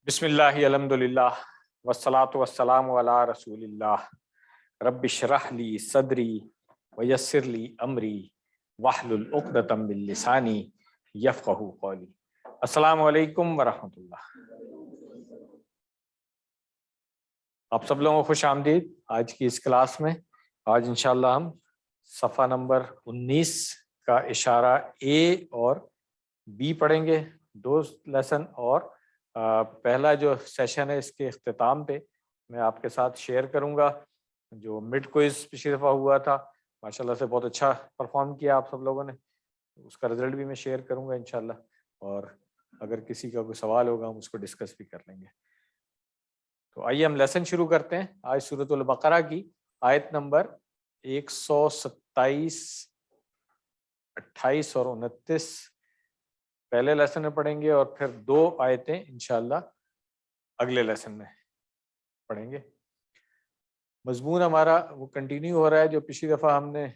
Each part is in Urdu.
بسم اللہ الحمدللہ والصلاۃ والسلام علی رسول اللہ رب اشرح لی صدری ویسر لی امری واحلل عقدۃ من لسانی یفقہوا قولی۔ السلام علیکم ورحمۃ اللہ۔ آپ سب لوگوں کو خوش آمدید آج کی اس کلاس میں۔ آج انشاءاللہ ہم صفحہ نمبر 19 کا اشارہ اے اور بی پڑھیں گے، دو لیسن، اور پہلا جو سیشن ہے اس کے اختتام پہ میں آپ کے ساتھ شیئر کروں گا جو مڈ کوئز پچھلی دفعہ ہوا تھا۔ ماشاءاللہ سے بہت اچھا پرفارم کیا آپ سب لوگوں نے، اس کا رزلٹ بھی میں شیئر کروں گا انشاءاللہ، اور اگر کسی کا کوئی سوال ہوگا ہم اس کو ڈسکس بھی کر لیں گے۔ تو آئیے ہم لیسن شروع کرتے ہیں۔ آج سورۃ البقرہ کی آیت نمبر 127، 28 اور 29 پہلے لیسن میں پڑھیں گے، اور پھر 2 آیتیں انشاءاللہ اگلے لیسن میں پڑھیں گے۔ مضمون ہمارا وہ کنٹینیو ہو رہا ہے جو پچھلی دفعہ ہم نے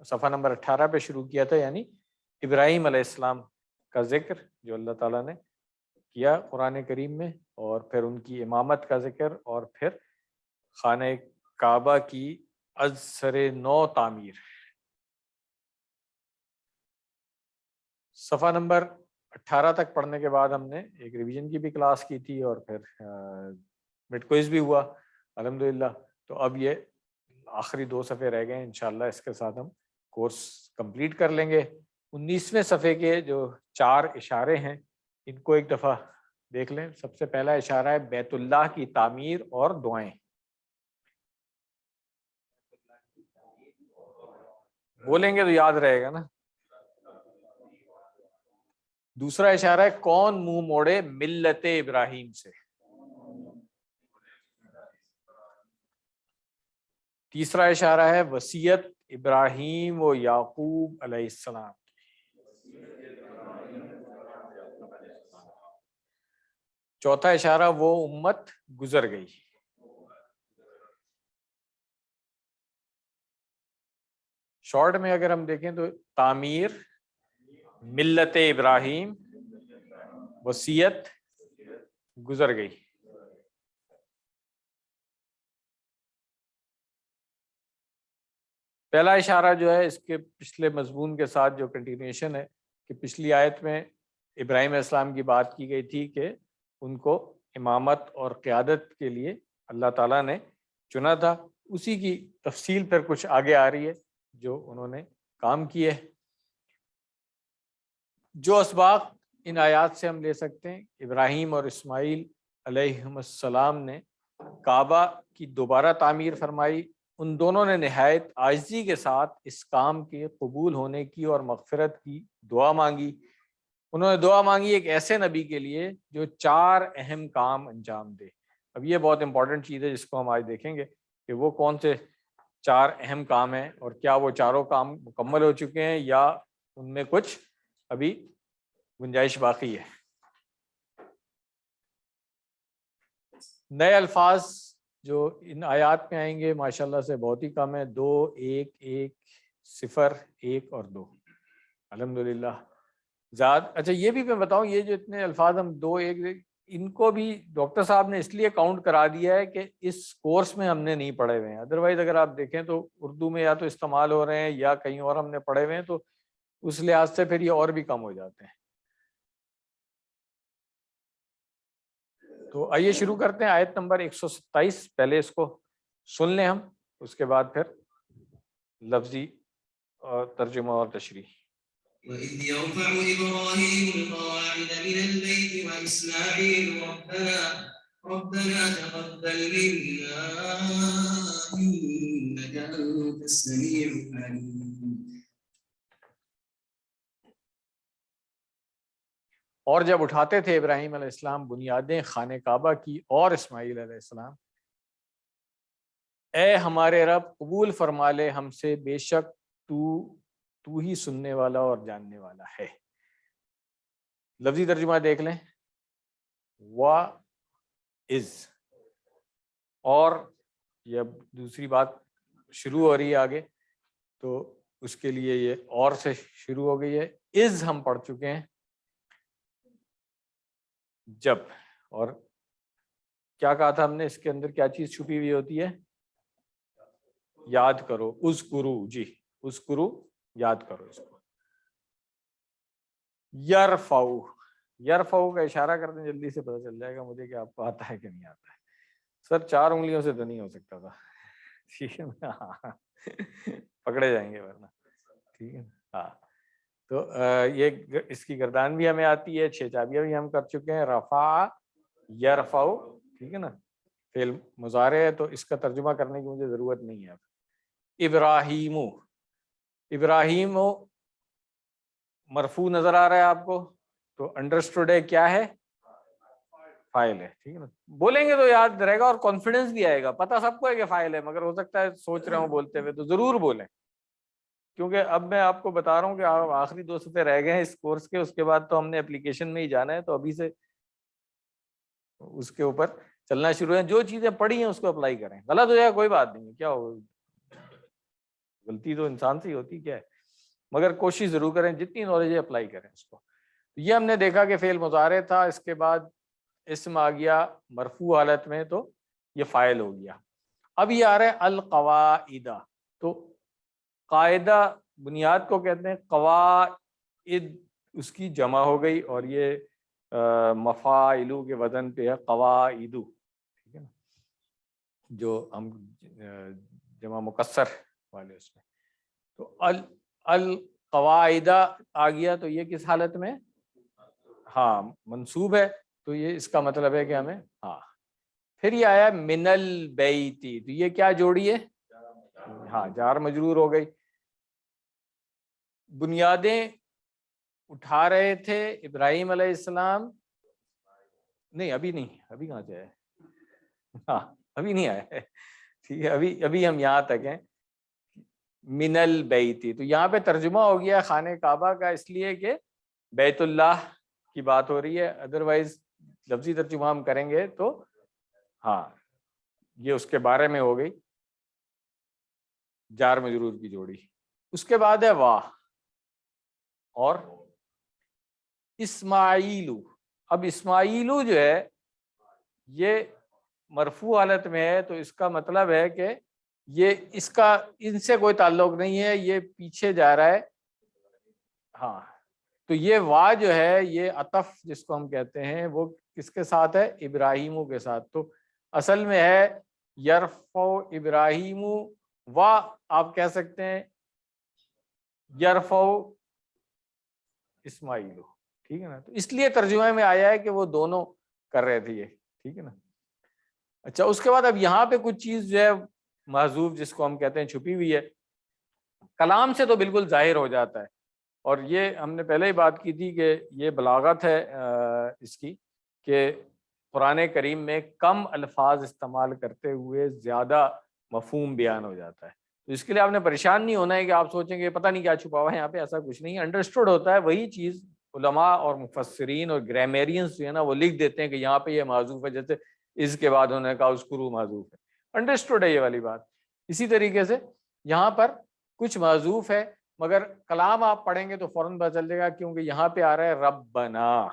صفحہ نمبر 18 پہ شروع کیا تھا، یعنی ابراہیم علیہ السلام کا ذکر جو اللہ تعالیٰ نے کیا قرآن کریم میں، اور پھر ان کی امامت کا ذکر، اور پھر خانہ کعبہ کی از سر نو تعمیر۔ صفحہ نمبر 18 تک پڑھنے کے بعد ہم نے ایک ریویژن کی بھی کلاس کی تھی، اور پھر مڈ کوئز بھی ہوا الحمدللہ۔ تو اب یہ آخری 2 صفحے رہ گئے، انشاءاللہ اس کے ساتھ ہم کورس کمپلیٹ کر لیں گے۔ 19ویں صفحے کے جو 4 اشارے ہیں ان کو ایک دفعہ دیکھ لیں۔ سب سے پہلا اشارہ ہے بیت اللہ کی تعمیر اور دعائیں۔ بولیں گے تو یاد رہے گا نا۔ دوسرا اشارہ ہے کون منہ موڑے ملت ابراہیم سے۔ تیسرا اشارہ ہے وصیت ابراہیم و یعقوب علیہ السلام۔ چوتھا اشارہ وہ امت گزر گئی۔ شارٹ میں اگر ہم دیکھیں تو تعمیر، ملت ابراہیم، وصیت، گزر گئی۔ پہلا اشارہ جو ہے اس کے پچھلے مضمون کے ساتھ جو کنٹینیوشن ہے، کہ پچھلی آیت میں ابراہیم علیہ السلام کی بات کی گئی تھی کہ ان کو امامت اور قیادت کے لیے اللہ تعالیٰ نے چنا تھا، اسی کی تفصیل پھر کچھ آگے آ رہی ہے جو انہوں نے کام کیے۔ جو اسباق ان آیات سے ہم لے سکتے ہیں، ابراہیم اور اسماعیل علیہم السلام نے کعبہ کی دوبارہ تعمیر فرمائی۔ ان دونوں نے نہایت عاجزی کے ساتھ اس کام کے قبول ہونے کی اور مغفرت کی دعا مانگی۔ انہوں نے دعا مانگی ایک ایسے نبی کے لیے جو 4 اہم کام انجام دے۔ اب یہ بہت امپورٹنٹ چیز ہے جس کو ہم آج دیکھیں گے کہ وہ کون سے 4 اہم کام ہیں، اور کیا وہ چاروں کام مکمل ہو چکے ہیں یا ان میں کچھ ابھی گنجائش باقی ہے۔ نئے الفاظ جو ان آیات میں آئیں گے ماشاءاللہ سے بہت ہی کم ہے، 2، 1، 1، 0، 1 اور 2 الحمدللہ۔ اچھا یہ بھی میں بتاؤں، یہ جو اتنے الفاظ ہم 2، 1، ان کو بھی ڈاکٹر صاحب نے اس لیے کاؤنٹ کرا دیا ہے کہ اس کورس میں ہم نے نہیں پڑھے ہوئے ہیں۔ ادروائز اگر آپ دیکھیں تو اردو میں یا تو استعمال ہو رہے ہیں یا کہیں اور ہم نے پڑھے ہوئے ہیں، تو اس لحاظ سے پھر یہ اور بھی کم ہو جاتے ہیں۔ تو آئیے شروع کرتے ہیں آیت نمبر 127۔ پہلے اس کو سن لیں ہم، اس کے بعد پھر لفظی اور ترجمہ اور تشریح۔ وَإِذْ يَرْفَعُ إِبْرَاهِيمُ الْقَوَاعِدَ مِنَ الْبَيْتِ وَإِسْمَاعِيلُ رَبَّنَا تَقَبَّلْ مِنَّا إِنَّكَ أَنتَ السَّمِيعُ الْعَلِيمُ۔ اور جب اٹھاتے تھے ابراہیم علیہ السلام بنیادیں خانہ کعبہ کی اور اسماعیل علیہ السلام، اے ہمارے رب قبول فرما لے ہم سے، بے شک تو ہی سننے والا اور جاننے والا ہے۔ لفظی ترجمہ دیکھ لیں، وا از، اور یہ دوسری بات شروع ہو رہی ہے آگے، تو اس کے لیے یہ اور سے شروع ہو گئی ہے۔ از ہم پڑھ چکے ہیں جب، اور کیا کہا تھا ہم نے، اس کے اندر کیا چیز چھپی ہوئی ہوتی ہے؟ یاد کرو، اذکرو، جی اذکرو، یاد کرو اس کو. یرفعو، یرفعو کا اشارہ کرتے ہیں، جلدی سے پتہ چل جائے گا مجھے کہ آپ کو آتا ہے کہ نہیں آتا ہے. سر 4 انگلیوں سے تو نہیں ہو سکتا تھا، ٹھیک ہے نا، پکڑے جائیں گے ورنہ، ٹھیک ہے. ہاں تو یہ اس کی گردان بھی ہمیں آتی ہے، 6 چابیاں بھی ہم کر چکے ہیں. رفع یرفعو، ٹھیک ہے نا، فعل مضارع ہے تو اس کا ترجمہ کرنے کی مجھے ضرورت نہیں ہے. ابراہیم، ابراہیم مرفوع نظر آ رہا ہے آپ کو، تو انڈرسٹوڈ ہے کیا ہے؟ فاعل ہے، ٹھیک ہے نا. بولیں گے تو یاد رہے گا اور کانفیڈنس بھی آئے گا. پتہ سب کو ہے کہ فاعل ہے، مگر ہو سکتا ہے سوچ رہے ہوں بولتے ہوئے، تو ضرور بولیں، کیونکہ اب میں آپ کو بتا رہا ہوں کہ آپ آخری 2 صفحے رہ گئے ہیں اس کورس کے، اس کے بعد تو ہم نے اپلیکیشن میں ہی جانا ہے، تو ابھی سے اس کے اوپر چلنا شروع ہے. جو چیزیں پڑھی ہیں اس کو اپلائی کریں، غلط ہو جائے کوئی بات نہیں، کیا ہو، غلطی تو انسان سے ہی ہوتی کیا ہے، مگر کوشش ضرور کریں جتنی نالج ہے اپلائی کریں اس کو. یہ ہم نے دیکھا کہ فعل مضارع تھا، اس کے بعد اسم آ گیا مرفوع حالت میں تو یہ فاعل ہو گیا. اب یہ آ رہا ہے القواعد، تو قاعدہ بنیاد کو کہتے ہیں، قواعد اس کی جمع ہو گئی، اور یہ مفاعلو کے وزن پہ ہے، قواعدو، ٹھیک ہے نا، جو ہم جمع مکسر والے اس میں. تو القواعدہ آ گیا، تو یہ کس حالت میں؟ ہاں منصوب ہے، تو یہ اس کا مطلب ہے کہ ہمیں، ہاں. پھر یہ آیا من البیتی، تو یہ کیا جوڑی ہے؟ ہاں جار مجرور ہو گئی. بنیادیں اٹھا رہے تھے ابراہیم علیہ السلام، نہیں ابھی نہیں، ابھی کہاں سے ہے، ہاں ابھی نہیں آیا ہے، ٹھیک ہے، ابھی ہم یہاں تک ہیں. من البیتی، تو یہاں پہ ترجمہ ہو گیا خانہ کعبہ کا، اس لیے کہ بیت اللہ کی بات ہو رہی ہے. ادروائز لفظی ترجمہ ہم کریں گے تو ہاں یہ اس کے بارے میں ہو گئی جار مجرور کی جوڑی. اس کے بعد ہے واہ اور اسماعیلو. اب اسماعیلو جو ہے یہ مرفوع حالت میں ہے، تو اس کا مطلب ہے کہ یہ اس کا ان سے کوئی تعلق نہیں ہے، یہ پیچھے جا رہا ہے. ہاں تو یہ وا جو ہے، یہ عطف جس کو ہم کہتے ہیں، وہ کس کے ساتھ ہے؟ ابراہیمو کے ساتھ. تو اصل میں ہے یرفع ابراہیمو، وا آپ کہہ سکتے ہیں یرفع اسماعیلو، ٹھیک ہے نا. تو اس لیے ترجمے میں آیا ہے کہ وہ دونوں کر رہے تھے یہ، ٹھیک ہے نا. اچھا اس کے بعد اب یہاں پہ کچھ چیز جو ہے محذوف جس کو ہم کہتے ہیں چھپی ہوئی ہے، کلام سے تو بالکل ظاہر ہو جاتا ہے. اور یہ ہم نے پہلے ہی بات کی تھی کہ یہ بلاغت ہے اس کی، کہ قرآن کریم میں کم الفاظ استعمال کرتے ہوئے زیادہ مفہوم بیان ہو جاتا ہے. تو اس کے لیے آپ نے پریشان نہیں ہونا ہے کہ آپ سوچیں گے پتہ نہیں کیا چھپا ہوا ہے یہاں پہ، ایسا کچھ نہیں. انڈرسٹوڈ ہوتا ہے وہی چیز، علماء اور مفسرین اور گرامرینز جو ہے نا وہ لکھ دیتے ہیں کہ یہاں پہ یہ معذوف ہے، جیسے اس کے بعد انہوں نے کہا اذکروا معذوف ہے، انڈرسٹوڈ ہے یہ والی بات. اسی طریقے سے یہاں پر کچھ معذوف ہے، مگر کلام آپ پڑھیں گے تو فوراً پتہ چل جائے گا، کیونکہ یہاں پہ آ رہا ہے ربنا.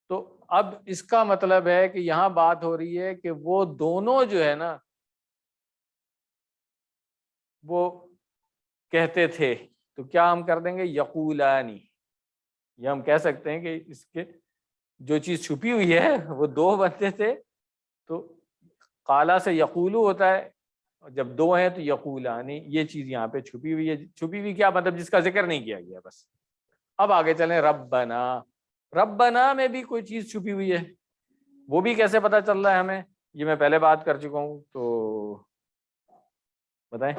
تو اب اس کا مطلب ہے کہ یہاں بات ہو رہی ہے کہ وہ دونوں جو ہے نا وہ کہتے تھے، تو کیا ہم کر دیں گے؟ یقولانی. یہ ہم کہہ سکتے ہیں کہ اس کے جو چیز چھپی ہوئی ہے وہ 2 بنتے تھے، تو قالا سے یقولو ہوتا ہے، جب 2 ہیں تو یقولانی. یہ چیز یہاں پہ چھپی ہوئی ہے. چھپی ہوئی کیا مطلب؟ جس کا ذکر نہیں کیا گیا بس. اب آگے چلیں، ربنا. ربنا میں بھی کوئی چیز چھپی ہوئی ہے، وہ بھی کیسے پتہ چل رہا ہے ہمیں؟ یہ میں پہلے بات کر چکا ہوں، تو بتائیں.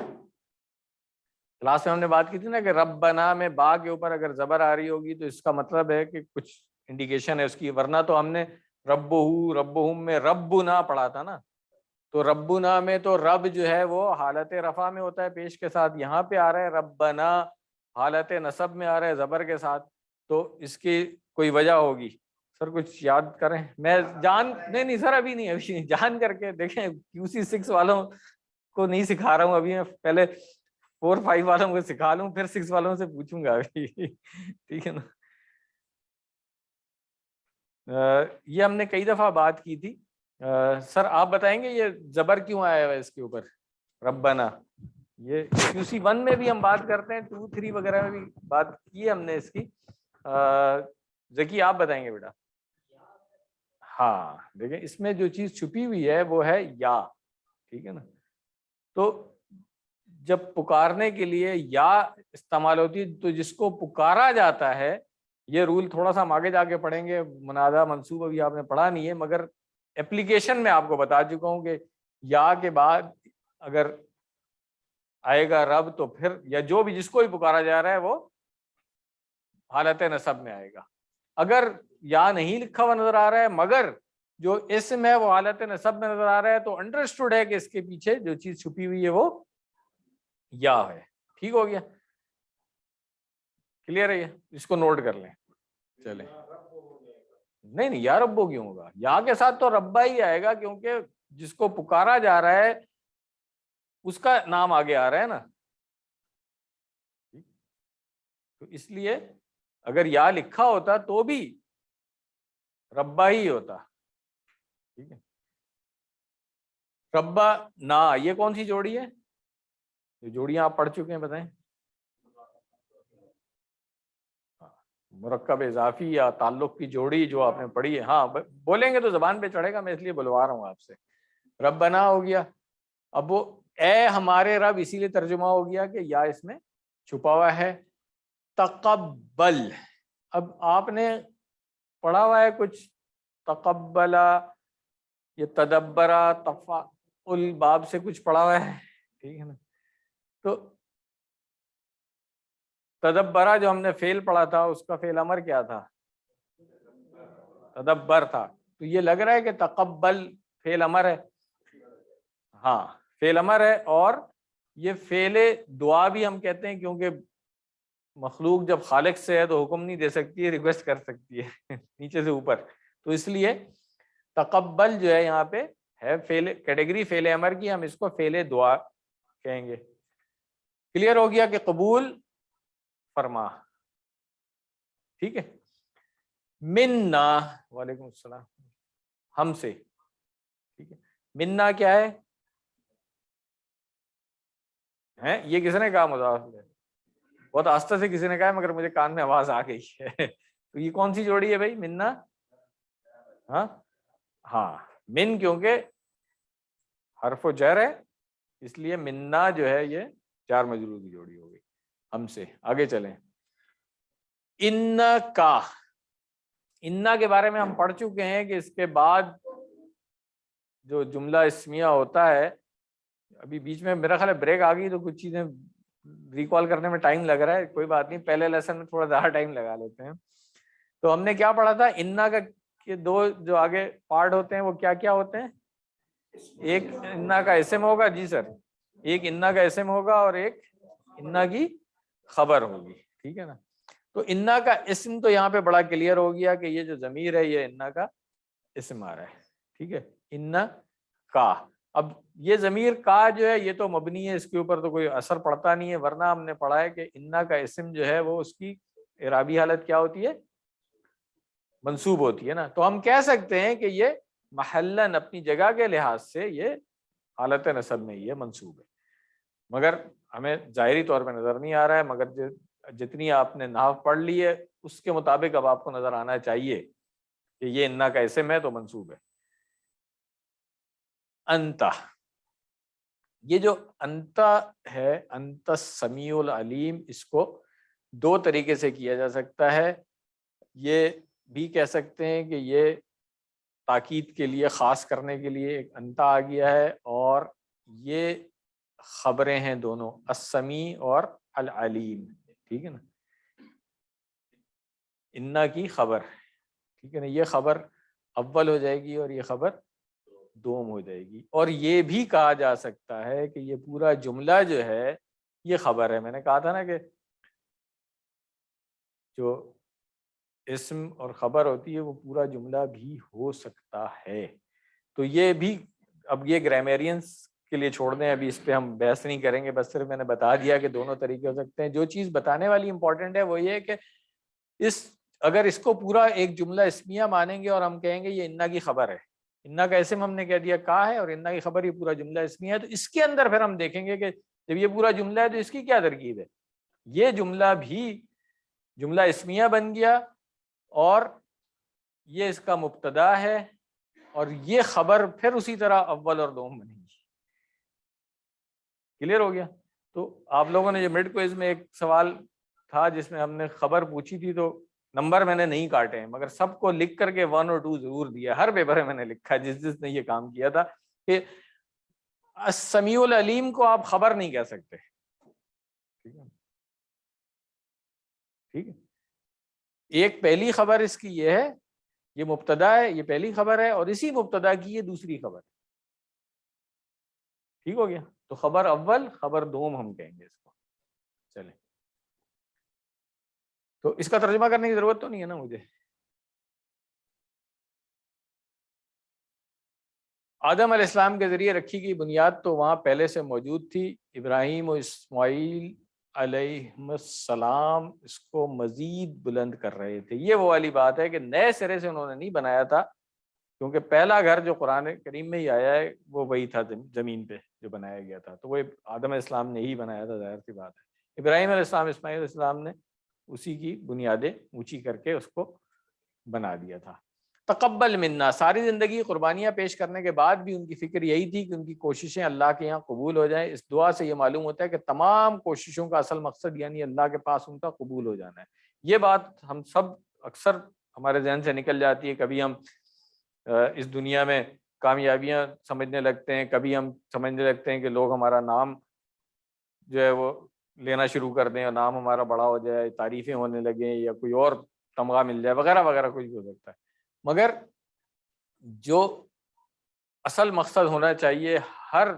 کلاس میں ہم نے بات کی تھی نا کہ ربنا میں با کے اوپر اگر زبر آ رہی ہوگی تو اس کا مطلب ہے کہ کچھ انڈیکیشن ہے اس کی، ورنہ تو ہم نے ربہو ربہم میں ربنا پڑھا تھا نا. تو ربنا میں تو رب جو ہے وہ حالت رفع میں ہوتا ہے پیش کے ساتھ، یہاں پہ آ رہا ہے ربنا حالت نصب میں آ رہا ہے زبر کے ساتھ. تو اس کی کوئی وجہ ہوگی. سر کچھ یاد کریں، میں نہیں سر ابھی نہیں جان کر کے دیکھیں. QC 6 والوں کو نہیں سکھا رہا ہوں ابھی، میں پہلے 4 5 والوں کو سکھا لوں، پھر 6 والوں سے پوچھوں گا ابھی، ٹھیک ہے نا. یہ ہم نے کئی دفعہ بات کی تھی سر آپ بتائیں گے یہ زبر کیوں آیا ہے اس کے اوپر ربنا؟ یہ QC1 میں بھی ہم بات کرتے ہیں، 2 3 وغیرہ میں بھی بات کی ہے ہم نے اس کی. ذکی آپ بتائیں گے بیٹا. ہاں دیکھیں اس میں جو چیز چھپی ہوئی ہے وہ ہے یا، ٹھیک ہے نا. تو جب پکارنے کے لیے یا استعمال ہوتی ہے تو جس کو پکارا جاتا ہے، یہ رول تھوڑا سا ہم آگے جا کے پڑھیں گے، منادہ منصوب ابھی آپ نے پڑھا نہیں ہے، مگر اپلیکیشن میں آپ کو بتا چکا ہوں کہ یا کے بعد اگر آئے گا رب تو پھر یا جو بھی جس کو بھی پکارا جا رہا ہے وہ حالت نصب میں آئے گا. اگر یا نہیں لکھا ہوا نظر آ رہا ہے مگر جو اسم ہے وہ حالت نصب میں نظر آ رہا ہے تو انڈرسٹوڈ ہے کہ اس کے پیچھے جو چیز چھپی ہوئی ہے وہ یا ہے. ٹھیک ہو گیا، کلیئر ہے یہ، اس کو نوٹ کر لیں. چلیں نہیں یا ربو کیوں ہوگا، یا کے ساتھ تو ربا ہی آئے گا کیونکہ جس کو پکارا جا رہا ہے اس کا نام آگے آ رہا ہے نا. تو اس لیے اگر یا لکھا ہوتا تو بھی ربا ہی ہوتا. ٹھیک ہے، ربا نا یہ کون سی جوڑی ہے؟ یہ جوڑیاں آپ پڑھ چکے ہیں بتائیں. مرکب اضافی یا تعلق کی جوڑی جو آپ نے پڑھی ہے، ہاں بولیں گے تو زبان پہ چڑھے گا، میں اس لیے بلوا رہا ہوں آپ سے. ربنا ہو گیا. اب وہ اے ہمارے رب اسی لیے ترجمہ ہو گیا کہ یا اس میں چھپا ہوا ہے. تقبل، اب آپ نے پڑھا ہوا ہے کچھ تقبلا، یہ تدبرا، تفعل باب سے کچھ پڑھا ہوا ہے، ٹھیک ہے نا. تو تدبرا جو ہم نے فعل پڑھا تھا اس کا فعل امر کیا تھا؟ تدبر تھا. تو یہ لگ رہا ہے کہ تقبل فعل امر ہے. ہاں فعل امر ہے، اور یہ فعل دعا بھی ہم کہتے ہیں کیونکہ مخلوق جب خالق سے ہے تو حکم نہیں دے سکتی ہے، ریکویسٹ کر سکتی ہے نیچے سے اوپر. تو اس لیے تقبل جو ہے یہاں پہ ہے فعل کیٹیگری فعل امر کی، ہم اس کو فعل دعا کہیں گے. کلیئر ہو گیا کہ قبول فرما. ٹھیک ہے. منا، وعلیکم السلام، ہم سے. ٹھیک ہے، منا کیا ہے؟ یہ کس نے کہا مضاف ہے؟ بہت آستہ سے کسی نے کہا ہے مگر مجھے کان میں آواز آ گئی ہے. تو یہ کون سی جوڑی ہے بھائی منا؟ ہاں من کیونکہ حرف و جر ہے اس لیے منا جو ہے یہ جار مجرور کی جوڑی ہو گئی. ہم سے. آگے چلیں. ان کا، انا کے بارے میں ہم پڑھ چکے ہیں کہ اس کے بعد جو جملہ اسمیہ ہوتا ہے، ابھی بیچ میں میرا خیال ہے بریک آ گئی تو کچھ چیزیں ریکال کرنے میں ٹائم لگ رہا ہے، کوئی بات نہیں، پہلے لیسن میں تھوڑا زیادہ ٹائم لگا لیتے ہیں. تو ہم نے کیا پڑھا تھا؟ انا کا کہ دو جو آگے پارٹ ہوتے ہیں وہ کیا کیا ہوتے ہیں؟ ایک انا کا اسم ہوگا، جی سر، ایک انا کا اسم ہوگا اور ایک انا کی خبر ہوگی. ٹھیک ہے نا. تو انا کا اسم تو یہاں پہ بڑا کلیئر ہو گیا کہ یہ جو ضمیر ہے یہ انا کا اسم آ رہا ہے. ٹھیک ہے، انا کا. اب یہ ضمیر کا جو ہے یہ تو مبنی ہے، اس کے اوپر تو کوئی اثر پڑتا نہیں ہے، ورنہ ہم نے پڑھا ہے کہ انا کا اسم جو ہے وہ اس کی اعرابی حالت کیا ہوتی ہے؟ منصوب ہوتی ہے نا. تو ہم کہہ سکتے ہیں کہ یہ محلن اپنی جگہ کے لحاظ سے یہ حالت نصب میں یہ منصوب ہے، مگر ہمیں ظاہری طور پہ نظر نہیں آ رہا ہے، مگر جتنی آپ نے نحو پڑھ لی ہے اس کے مطابق اب آپ کو نظر آنا چاہیے کہ یہ انا کا اسم ہے تو منصوب ہے. انتا، یہ جو انتا ہے، انت السمیع العلیم، اس کو دو طریقے سے کیا جا سکتا ہے. یہ بھی کہہ سکتے ہیں کہ یہ تاکید کے لیے، خاص کرنے کے لیے ایک انتا آ گیا ہے، اور یہ خبریں ہیں دونوں، السمیع اور العلیم. ٹھیک ہے نا، انا کی خبر. ٹھیک ہے نا، یہ خبر اول ہو جائے گی اور یہ خبر دوم ہو جائے گی. اور یہ بھی کہا جا سکتا ہے کہ یہ پورا جملہ جو ہے یہ خبر ہے. میں نے کہا تھا نا کہ جو اسم اور خبر ہوتی ہے وہ پورا جملہ بھی ہو سکتا ہے. تو یہ بھی اب یہ گرامیرینس کے لیے چھوڑ دیں، ابھی اس پہ ہم بحث نہیں کریں گے، بس صرف میں نے بتا دیا کہ دونوں طریقے ہو سکتے ہیں. جو چیز بتانے والی امپورٹنٹ ہے وہ یہ کہ اگر اس کو پورا ایک جملہ اسمیہ مانیں گے اور ہم کہیں گے یہ انا کی خبر ہے انا کا اسم ہم نے کہہ دیا کا ہے اور انا کی خبر یہ پورا جملہ اسمیہ ہے. تو اس کے اندر پھر ہم دیکھیں گے کہ جب یہ پورا جملہ ہے تو اس کی کیا ترکیب ہے. یہ جملہ بھی جملہ اسمیہ بن گیا اور یہ اس کا مبتدا ہے اور یہ خبر پھر اسی طرح اول اور دوم بنے گی. کلیئر ہو گیا. تو آپ لوگوں نے جو مڈ کوئز میں ایک سوال تھا جس میں ہم نے خبر پوچھی تھی تو نمبر میں نے نہیں کاٹے ہیں مگر سب کو لکھ کر کے 1 اور 2 ضرور دیا. ہر پیپر میں نے لکھا جس نے یہ کام کیا تھا کہ السمیع العلیم کو آپ خبر نہیں کہہ سکتے. ٹھیک ہے. ایک پہلی خبر اس کی یہ ہے, یہ مبتدا ہے, یہ پہلی خبر ہے اور اسی مبتدا کی یہ دوسری خبر ہے. ٹھیک ہو گیا. تو خبر اول خبر دوم ہم کہیں گے اس کو. چلیں تو اس کا ترجمہ کرنے کی ضرورت تو نہیں ہے نا مجھے. آدم علیہ السلام کے ذریعے رکھی گئی بنیاد تو وہاں پہلے سے موجود تھی. ابراہیم و اسماعیل علیہ السلام اس کو مزید بلند کر رہے تھے. یہ وہ والی بات ہے کہ نئے سرے سے انہوں نے نہیں بنایا تھا کیونکہ پہلا گھر جو قرآن کریم میں ہی آیا ہے وہ وہی تھا زمین پہ جو بنایا گیا تھا. تو وہ آدم علیہ السلام نے ہی بنایا تھا, ظاہر سی بات ہے. ابراہیم علیہ السلام اسماعیل علیہ السلام نے اسی کی بنیادیں اونچی کر کے اس کو بنا دیا تھا. تقبل منا, ساری زندگی قربانیاں پیش کرنے کے بعد بھی ان کی فکر یہی تھی کہ ان کی کوششیں اللہ کے یہاں قبول ہو جائیں. اس دعا سے یہ معلوم ہوتا ہے کہ تمام کوششوں کا اصل مقصد یعنی اللہ کے پاس ان کا قبول ہو جانا ہے. یہ بات ہم سب اکثر ہمارے ذہن سے نکل جاتی ہے. کبھی ہم اس دنیا میں کامیابیاں سمجھنے لگتے ہیں, کبھی ہم سمجھنے لگتے ہیں کہ لوگ ہمارا نام جو ہے وہ لینا شروع کر دیں اور نام ہمارا بڑا ہو جائے, تعریفیں ہونے لگیں یا کوئی اور تمغہ مل جائے وغیرہ وغیرہ, کچھ بھی ہو سکتا ہے. مگر جو اصل مقصد ہونا چاہیے ہر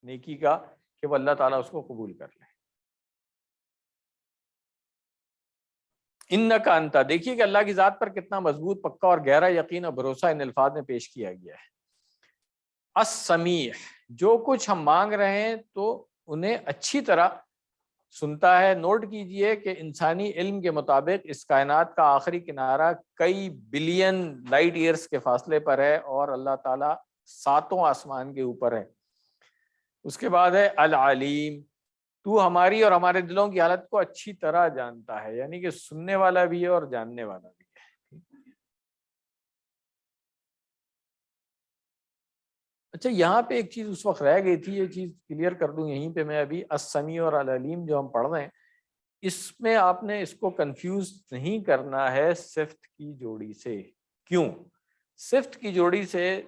نیکی کا کہ وہ اللہ تعالیٰ اس کو قبول کر لے. انکا انتا, دیکھیے کہ اللہ کی ذات پر کتنا مضبوط, پکا اور گہرا یقین اور بھروسہ ان الفاظ میں پیش کیا گیا ہے. السمیع, جو کچھ ہم مانگ رہے ہیں تو انہیں اچھی طرح سنتا ہے. نوٹ کیجئے کہ انسانی علم کے مطابق اس کائنات کا آخری کنارہ کئی بلین لائٹ ایئرز کے فاصلے پر ہے اور اللہ تعالیٰ 7 آسمان کے اوپر ہے. اس کے بعد ہے العلیم, تو ہماری اور ہمارے دلوں کی حالت کو اچھی طرح جانتا ہے, یعنی کہ سننے والا بھی ہے اور جاننے والا بھی ہے. اچھا یہاں پہ ایک چیز اس وقت رہ گئی تھی, یہ چیز کلیئر کر دوں یہیں پہ میں ابھی. السمیع اور العلیم جو ہم پڑھ رہے ہیں اس میں آپ نے اس کو کنفیوز نہیں کرنا ہے صفت کی جوڑی سے. کیوں؟ صفت کی جوڑی سے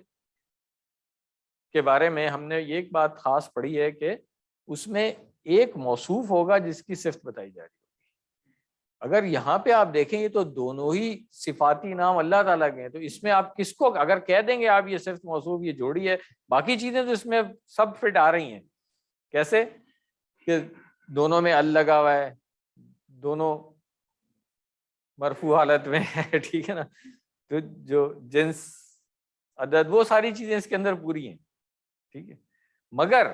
کے بارے میں ہم نے یہ ایک بات خاص پڑھی ہے کہ اس میں ایک موصوف ہوگا جس کی صفت بتائی جا رہی ہوگی. اگر یہاں پہ آپ دیکھیں گے تو دونوں ہی صفاتی نام اللہ تعالیٰ کے ہیں, تو اس میں آپ کس کو اگر کہہ دیں گے آپ یہ صفت موصوف یہ جوڑی ہے, باقی چیزیں تو اس میں سب فٹ آ رہی ہیں. کیسے کہ دونوں میں ال لگا ہوا ہے, دونوں مرفوع حالت میں ہے, ٹھیک ہے نا, تو جو جنس عدد وہ ساری چیزیں اس کے اندر پوری ہیں. ٹھیک ہے, مگر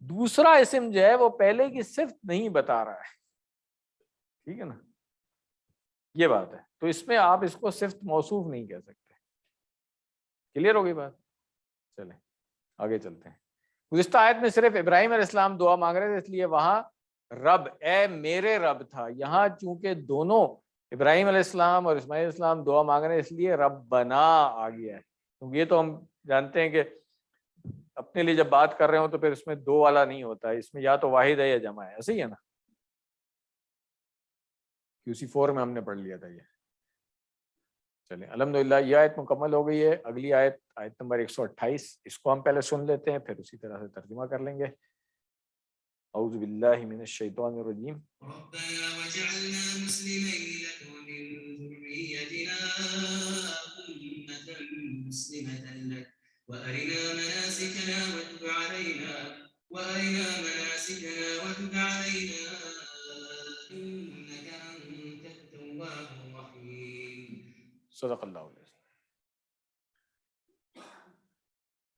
دوسرا اسم جو ہے وہ پہلے کی صفت نہیں بتا رہا ہے. ٹھیک ہے نا, یہ بات ہے. تو اس میں آپ اس کو صفت موصوف نہیں کہہ سکتے. کلیئر ہو گئی بات؟ چلیں آگے چلتے ہیں. گزشتہ آیت میں صرف ابراہیم علیہ السلام دعا مانگ رہے تھے اس لیے وہاں رب اے میرے رب تھا. یہاں چونکہ دونوں ابراہیم علیہ السلام اور اسماعیل علیہ السلام دعا مانگ رہے ہیں اس لیے ربنا آ گیا ہے. کیونکہ یہ تو ہم جانتے ہیں کہ اپنے لیے جب بات کر رہے ہوں تو پھر اس میں دو والا نہیں ہوتا ہے, اس میں یا تو واحد ہے یا جمع ہے. ایسے ہی ہے نا, QC4 میں ہم نے پڑھ لیا تھا یہ. چلیں الحمدللہ یہ آیت مکمل ہو گئی ہے. اگلی آیت آیت نمبر 128, اس کو ہم پہلے سن لیتے ہیں پھر اسی طرح سے ترجمہ کر لیں گے. اعوذ باللہ من الشیطان الرجیم. ربنا وجعلنا مسلمين لك ومن ذريتنا أمة مسلمة لك وأرنا مناسكنا وتب علينا إنك أنت التواب الرحيم. صدق اللہ علیہ.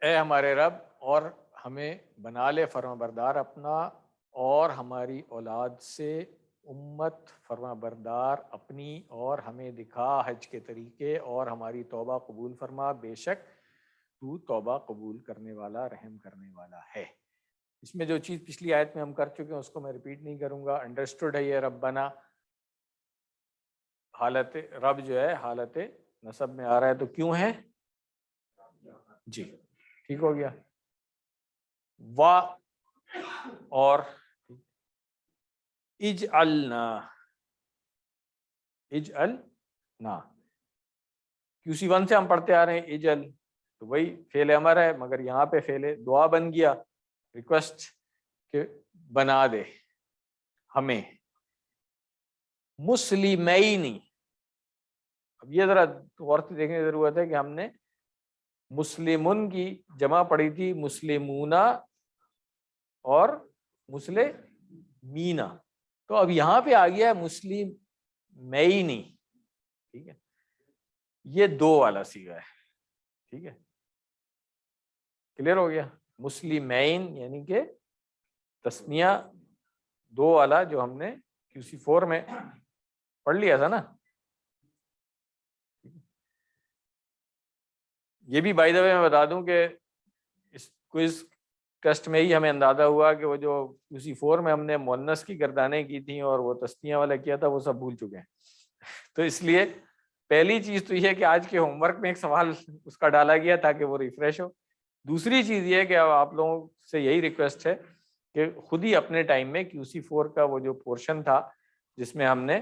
اے ہمارے رب اور ہمیں بنا لے فرما بردار اپنا اور ہماری اولاد سے امت فرما بردار اپنی اور ہمیں دکھا حج کے طریقے اور ہماری توبہ قبول فرما، بے شک تو توبہ قبول کرنے والا رحم کرنے والا ہے۔ اس میں جو چیز پچھلی آیت میں ہم کر چکے ہیں اس کو میں ریپیٹ نہیں کروں گا، انڈرسٹوڈ ہے یہ ربنا، حالت رب جو ہے حالت نصب میں آ رہا ہے تو کیوں ہے؟ جی ٹھیک ہو گیا۔ وا اور اجعلنا، اجعلنا QC 1 سے ہم پڑھتے آ رہے ہیں اجل، تو وہی فعل امر ہے مگر یہاں پہ فعل دعا بن گیا، ریکویسٹ کہ بنا دے ہمیں مسلمین۔ اب یہ ذرا غور سے دیکھنے کی ضرورت ہے کہ ہم نے مسلمن کی جمع پڑھی تھی مسلمونا اور مسلمینا، تو اب یہاں پہ آ گیا ہے مسلمینی، ٹھیک ہے، یہ دو والا صیغہ ہے، ٹھیک ہے، کلیئر ہو گیا۔ مسلمین یعنی کہ تسنیہ دو والا جو ہم نے QC 4 میں پڑھ لیا تھا نا۔ یہ بھی بائی دا وے میں بتا دوں کہ اس کوئز ٹیسٹ میں ہی ہمیں اندازہ ہوا کہ وہ جو QC 4 میں ہم نے مؤنث کی گردانیں کی تھیں اور وہ تسنیہ والا کیا تھا وہ سب بھول چکے ہیں، تو اس لیے پہلی چیز تو یہ ہے کہ آج کے ہوم ورک میں ایک سوال اس کا ڈالا گیا تاکہ وہ ریفریش ہو۔ دوسری چیز یہ ہے کہ آپ لوگوں سے یہی ریکویسٹ ہے کہ خود ہی اپنے ٹائم میں QC 4 کا وہ جو پورشن تھا جس میں ہم نے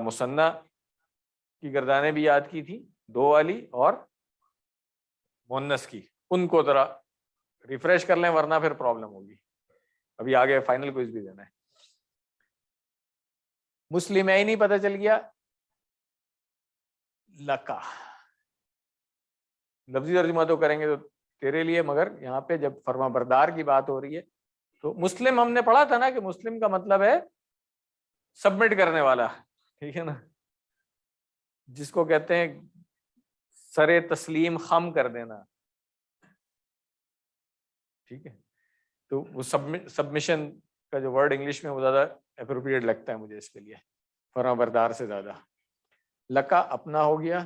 مثنیٰ کی گردانیں بھی یاد کی تھی دو والی اور مؤنث کی، ان کو ذرا ریفریش کر لیں ورنہ پھر پرابلم ہوگی، ابھی آگے فائنل کوئز بھی دینا ہے۔ مسلمین ہی پتہ چل گیا، لکا لفظی ترجمہ تو کریں گے تو تیرے لیے، مگر یہاں پہ جب فرما بردار کی بات ہو رہی ہے تو مسلم ہم نے پڑھا تھا نا کہ مسلم کا مطلب ہے سبمٹ کرنے والا، ٹھیک ہے نا، جس کو کہتے ہیں سر تسلیم خم کر دینا، ٹھیک ہے، تو وہ سبمیشن کا جو ورڈ انگلش میں وہ زیادہ اپروپریٹ لگتا ہے مجھے اس کے لیے فرما بردار سے زیادہ۔ لکا اپنا ہو گیا،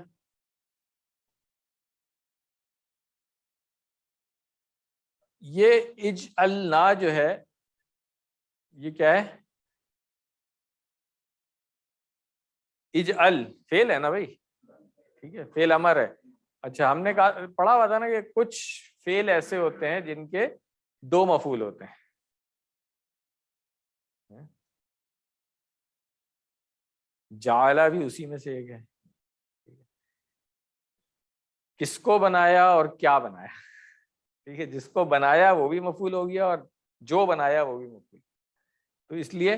یہ اجعلنا جو ہے یہ کیا ہے؟ اجعل فعل ہے نا بھائی، ٹھیک ہے، فعل امر ہے۔ اچھا ہم نے کہا پڑھا ہوا تھا نا کہ کچھ فعل ایسے ہوتے ہیں جن کے دو مفعول ہوتے ہیں، جعلہ بھی اسی میں سے ایک ہے، کس کو بنایا اور کیا بنایا، ٹھیک ہے، جس کو بنایا وہ بھی مفعول ہو گیا اور جو بنایا وہ بھی مفعول، تو اس لیے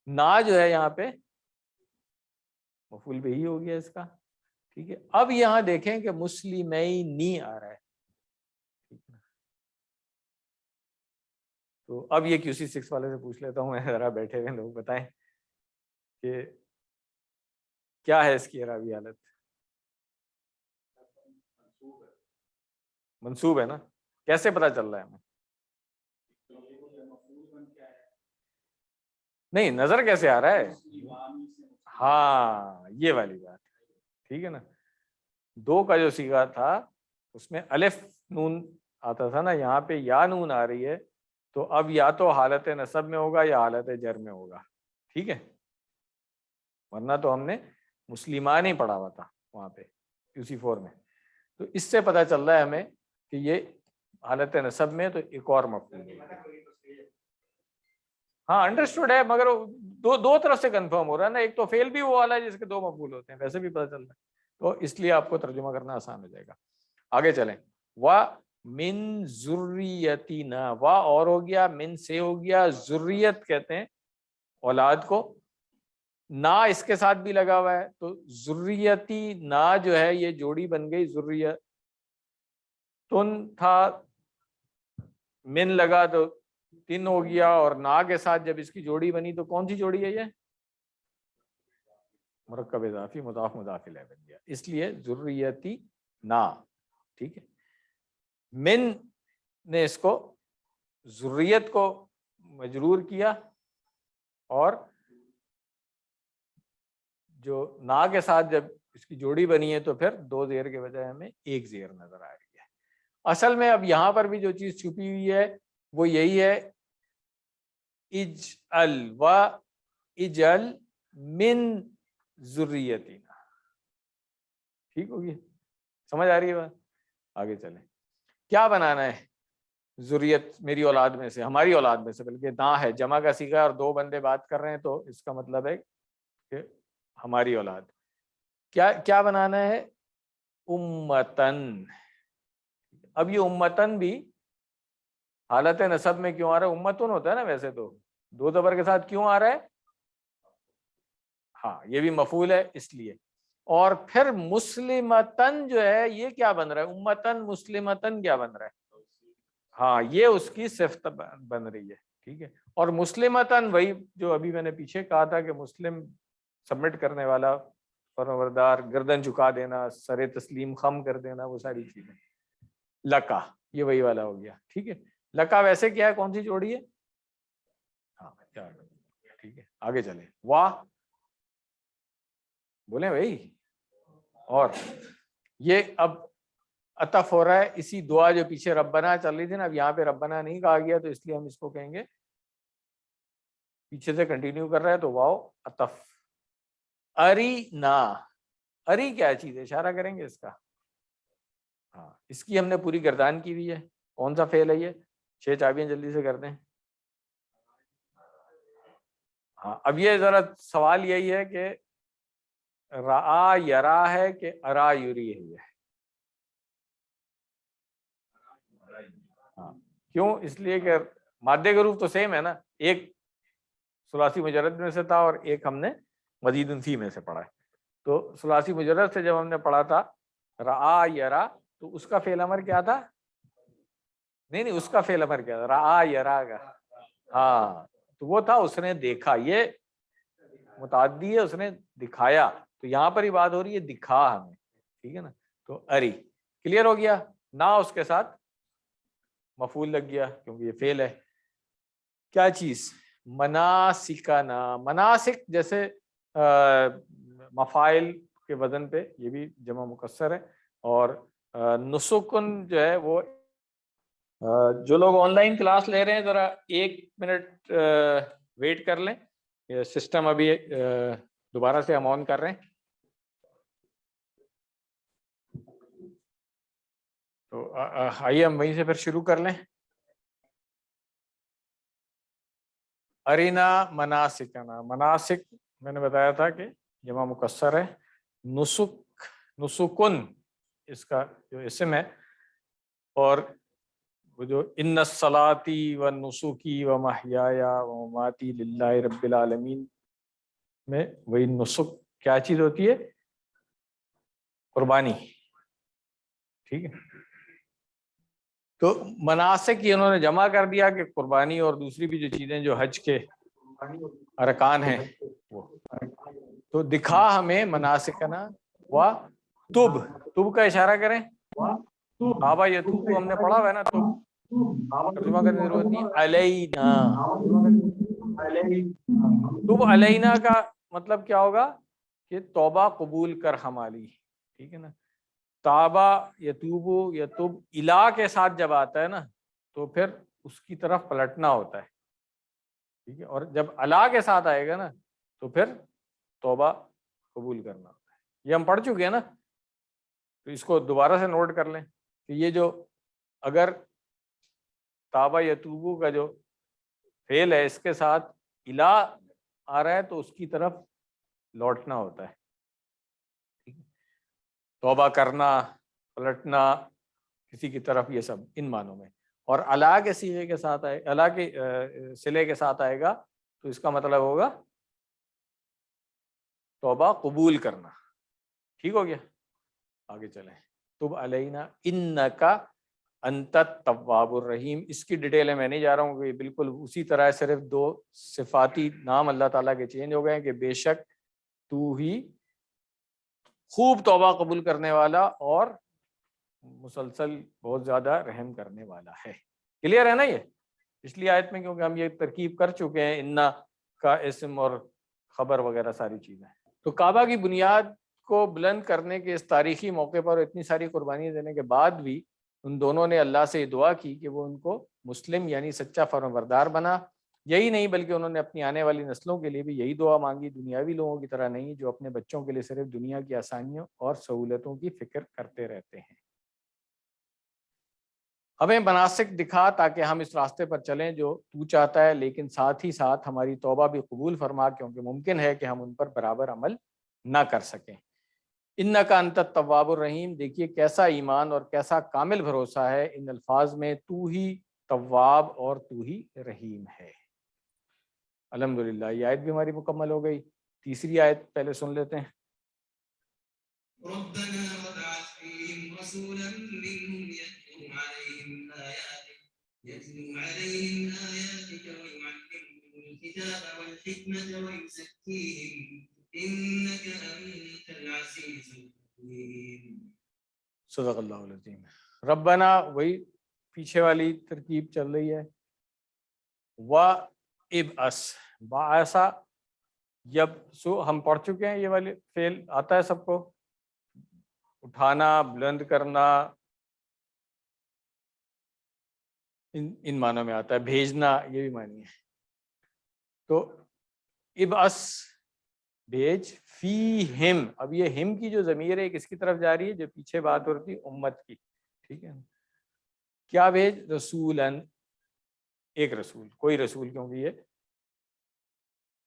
نا جو ہے یہاں پہ مفعول بھی ہی ہو گیا اس کا، ٹھیک ہے۔ اب یہاں دیکھیں کہ مسلمینی آ رہا ہے، تو اب یہ QC 6 والے سے پوچھ لیتا ہوں میں، ذرا بیٹھے ہوئے لوگ بتائیں کہ کیا ہے اس کی اعرابی حالت؟ منصوب ہے نا، کیسے پتا چل رہا ہے ہمیں؟ نہیں نظر کیسے آ رہا ہے؟ ہاں یہ والی بات، ٹھیک ہے نا، دو کا جو صیغہ تھا اس میں الف نون آتا تھا نا، یہاں پہ یا نون آ رہی ہے، تو اب یا تو حالت نصب میں ہوگا یا حالت جر میں ہوگا، ٹھیک ہے، ورنہ تو ہم نے مسلمان ہی پڑھا ہوا تھا وہاں پہ QC 4 میں، تو اس سے پتہ چل رہا ہے ہمیں کہ یہ حالت نصب میں تو ایک اور مفعول ہے۔ ہاں انڈرسٹوڈ ہے مگر دو طرف سے کنفرم ہو رہا ہے نا، ایک تو فعل بھی وہ والا ہے جس کے دو مفعول ہوتے ہیں، ویسے بھی پتہ چل رہا ہے، تو اس لیے آپ کو ترجمہ کرنا آسان ہو جائے گا۔ آگے چلیں، وا من ذریتنا، وا اور ہو گیا، من سے ہو گیا، ذریت کہتے ہیں اولاد کو، نا اس کے ساتھ بھی لگا ہوا ہے، تو ذریتی نا جو ہے یہ جوڑی بن گئی، ذریت تن تھا، من لگا تو تن ہو گیا، اور نا کے ساتھ جب اس کی جوڑی بنی تو کون سی جوڑی ہے یہ؟ مرکب اضافی مضاف مضاف الیہ بن گیا، اس لیے ذریتی نا، ٹھیک ہے۔ من نے اس کو ذریت کو مجرور کیا اور جو نا کے ساتھ جب اس کی جوڑی بنی ہے تو پھر دو زیر کے بجائے ہمیں ایک زیر نظر آ رہی ہے. اصل میں اب یہاں پر بھی جو چیز چھپی ہوئی ہے وہ یہی ہے اجعل و اجعل من ذریتنا. ٹھیک ہوگی, سمجھ آ رہی ہے بات؟ آگے چلیں. کیا بنانا ہے؟ ذریت میری اولاد میں سے, ہماری اولاد میں سے, بلکہ نا ہے, جمع کا صیغہ اور دو بندے بات کر رہے ہیں تو اس کا مطلب ہے کہ ہماری اولاد. کیا بنانا ہے؟ امتن. اب یہ امتن بھی حالت نصب میں کیوں آ رہا ہے؟ امتن ہوتا ہے نا ویسے تو, دو زبر کے ساتھ کیوں آ رہا ہے؟ ہاں یہ بھی مفعول ہے اس لیے. اور پھر مسلمتن جو ہے یہ کیا بن رہا ہے؟ امتن مسلمتن کیا بن رہا ہے؟ ہاں یہ اس کی صفت بن رہی ہے. ٹھیک ہے, اور مسلمتن وہی جو ابھی میں نے پیچھے کہا تھا کہ مسلم سبمٹ کرنے والا, فرمانبردار, گردن جھکا دینا, سر تسلیم خم کر دینا, وہ ساری چیزیں. لکا یہ وہی والا ہو گیا. ٹھیک ہے, لکا ویسے کیا ہے, کون سی جوڑی ہے؟ ہاں ٹھیک ہے, آگے چلیں. واہ بولیں بھائی. اور یہ اب عطف ہو رہا ہے اسی دعا جو پیچھے ربنا چل رہی تھی نا, اب یہاں پہ ربنا نہیں کہا گیا تو اس لیے ہم اس کو کہیں گے, پیچھے سے کنٹینیو کر رہا ہے تو واو عطف. اری نا, اری کیا چیز ہے, اشارہ کریں گے اس کا. ہاں اس کی ہم نے پوری گردان کی ہوئی ہے. کون سا فعل ہے یہ؟ 6 چابیاں جلدی سے کر دیں. ہاں اب یہ ذرا سوال یہی ہے کہ رآ یرا ہے کہ ارا یری ہے یہ؟ ہاں کیوں؟ اس لیے کہ مادے کا حروف تو سیم ہے نا, ایک ثلاثی مجرد میں سے تھا اور ایک ہم نے مزید فی میں سے پڑھا ہے. تو ثلاثی مجرد سے جب ہم نے پڑھا تھا رآ یرا تو اس کا فعل امر کیا تھا؟ نہیں اس کا فعل امر کیا تھا؟ رآ یرا کا. ہاں تو وہ تھا اس نے دیکھا, یہ متعدی ہے, اس نے دکھایا. تو یہاں پر ہی بات ہو رہی ہے دکھا ہمیں. ٹھیک ہے نا, تو اری کلیئر ہو گیا. نہ اس کے ساتھ مفعول لگ گیا کیونکہ یہ فعل ہے. کیا چیز؟ مناسکنا. مناسک جیسے مفاعل کے وزن پہ, یہ بھی جمع مکسر ہے. اور نسکن جو ہے وہ, جو لوگ آن لائن کلاس لے رہے ہیں ذرا 1 منٹ ویٹ کر لیں, سسٹم ابھی دوبارہ سے ہم آن کر رہے ہیں. تو آئیے ہم وہیں سے پھر شروع کر لیں. ارینا مناسکنا. مناسک میں نے بتایا تھا کہ جمع مکسر ہے. نسک, نسکن اس کا جو اسم ہے. اور وہ جو ان الصلاتی و نسکی و محیایا و مماتی للہ رب العالمین میں وہی نسک کیا چیز ہوتی ہے؟ قربانی. ٹھیک ہے, تو مناسک یہ انہوں نے جمع کر دیا کہ قربانی اور دوسری بھی جو چیزیں جو حج کے ارکان ہیں وہ. تو دکھا ہمیں مناسکنا. و تب, تب کا اشارہ کریں. آبا یتوب ہم نے پڑھا ہوا ہے نا, تب ترجمہ کرنے کی ضرورت نہیں. علینا, تب علینا کا مطلب کیا ہوگا کہ توبہ قبول کر ہماری. ٹھیک ہے نا, تابا یتوب یتوب الا کے ساتھ جب آتا ہے نا تو پھر اس کی طرف پلٹنا ہوتا ہے. ٹھیک ہے, اور جب الا کے ساتھ آئے گا نا تو پھر توبہ قبول کرنا ہوتا ہے. یہ ہم پڑھ چکے ہیں نا, تو اس کو دوبارہ سے نوٹ کر لیں کہ یہ جو اگر تابا یتوبو کا جو فعل ہے اس کے ساتھ الا آ رہا ہے تو اس کی طرف لوٹنا ہوتا ہے. توبہ کرنا, پلٹنا کسی کی طرف, یہ سب ان معنوں میں. اور الا کے صیغے کے ساتھ آئے, الا کے صلے کے ساتھ آئے گا تو اس کا مطلب ہوگا توبہ قبول کرنا. ٹھیک ہو گیا, آگے چلیں. تب علینا انکا انت التواب الرحیم. اس کی ڈیٹیل میں نہیں جا رہا ہوں کہ بالکل اسی طرح صرف 2 صفاتی نام اللہ تعالیٰ کے چینج ہو گئے ہیں کہ بے شک تو ہی خوب توبہ قبول کرنے والا اور مسلسل بہت زیادہ رحم کرنے والا ہے. کلیئر ہے نا یہ؟ پچھلی آیت میں کیونکہ ہم یہ ترکیب کر چکے ہیں, انا کا اسم اور خبر وغیرہ ساری چیزیں. تو کعبہ کی بنیاد کو بلند کرنے کے اس تاریخی موقع پر اتنی ساری قربانیاں دینے کے بعد بھی ان دونوں نے اللہ سے دعا کی کہ وہ ان کو مسلم یعنی سچا فرمانبردار بنا. یہی نہیں بلکہ انہوں نے اپنی آنے والی نسلوں کے لیے بھی یہی دعا مانگی، دنیاوی لوگوں کی طرح نہیں جو اپنے بچوں کے لیے صرف دنیا کی آسانیوں اور سہولتوں کی فکر کرتے رہتے ہیں. ہمیں مناسک دکھا تاکہ ہم اس راستے پر چلیں جو تو چاہتا ہے، لیکن ساتھ ہی ساتھ ہماری توبہ بھی قبول فرما، کیونکہ ممکن ہے کہ ہم ان پر برابر عمل نہ کر سکیں. انکا انت التواب الرحیم. دیکھیے کیسا ایمان اور کیسا کامل بھروسہ ہے ان الفاظ میں، تو ہی تواب اور تو ہی رحیم ہے. الحمدللہ یہ آیت بھی ہماری مکمل ہو گئی. تیسری آیت پہلے سن لیتے ہیں. ربنا وابعث فيهم رسولا منهم يتلو عليهم آياتك ويعلمهم الكتاب والحكمة ويزكيهم إنك أنت العزيز الحكيم. صدق اللہ العظیم. ربنا وہی پیچھے والی ترکیب چل رہی ہے. وَابْعَثْ باعثا جب سو ہم پڑھ چکے ہیں، یہ والے فعل آتا ہے سب کو، اٹھانا، بلند کرنا، ان معنوں میں آتا ہے. بھیجنا یہ بھی معنی ہے. تو ابعث بھیج، فیہم، اب یہ ہم کی جو ضمیر ہے کس کی طرف جا رہی ہے؟ جو پیچھے بات ہو رہی تھی امت کی، ٹھیک ہے. کیا بھیج؟ رسولاً، ایک رسول، کوئی رسول، کیونکہ یہ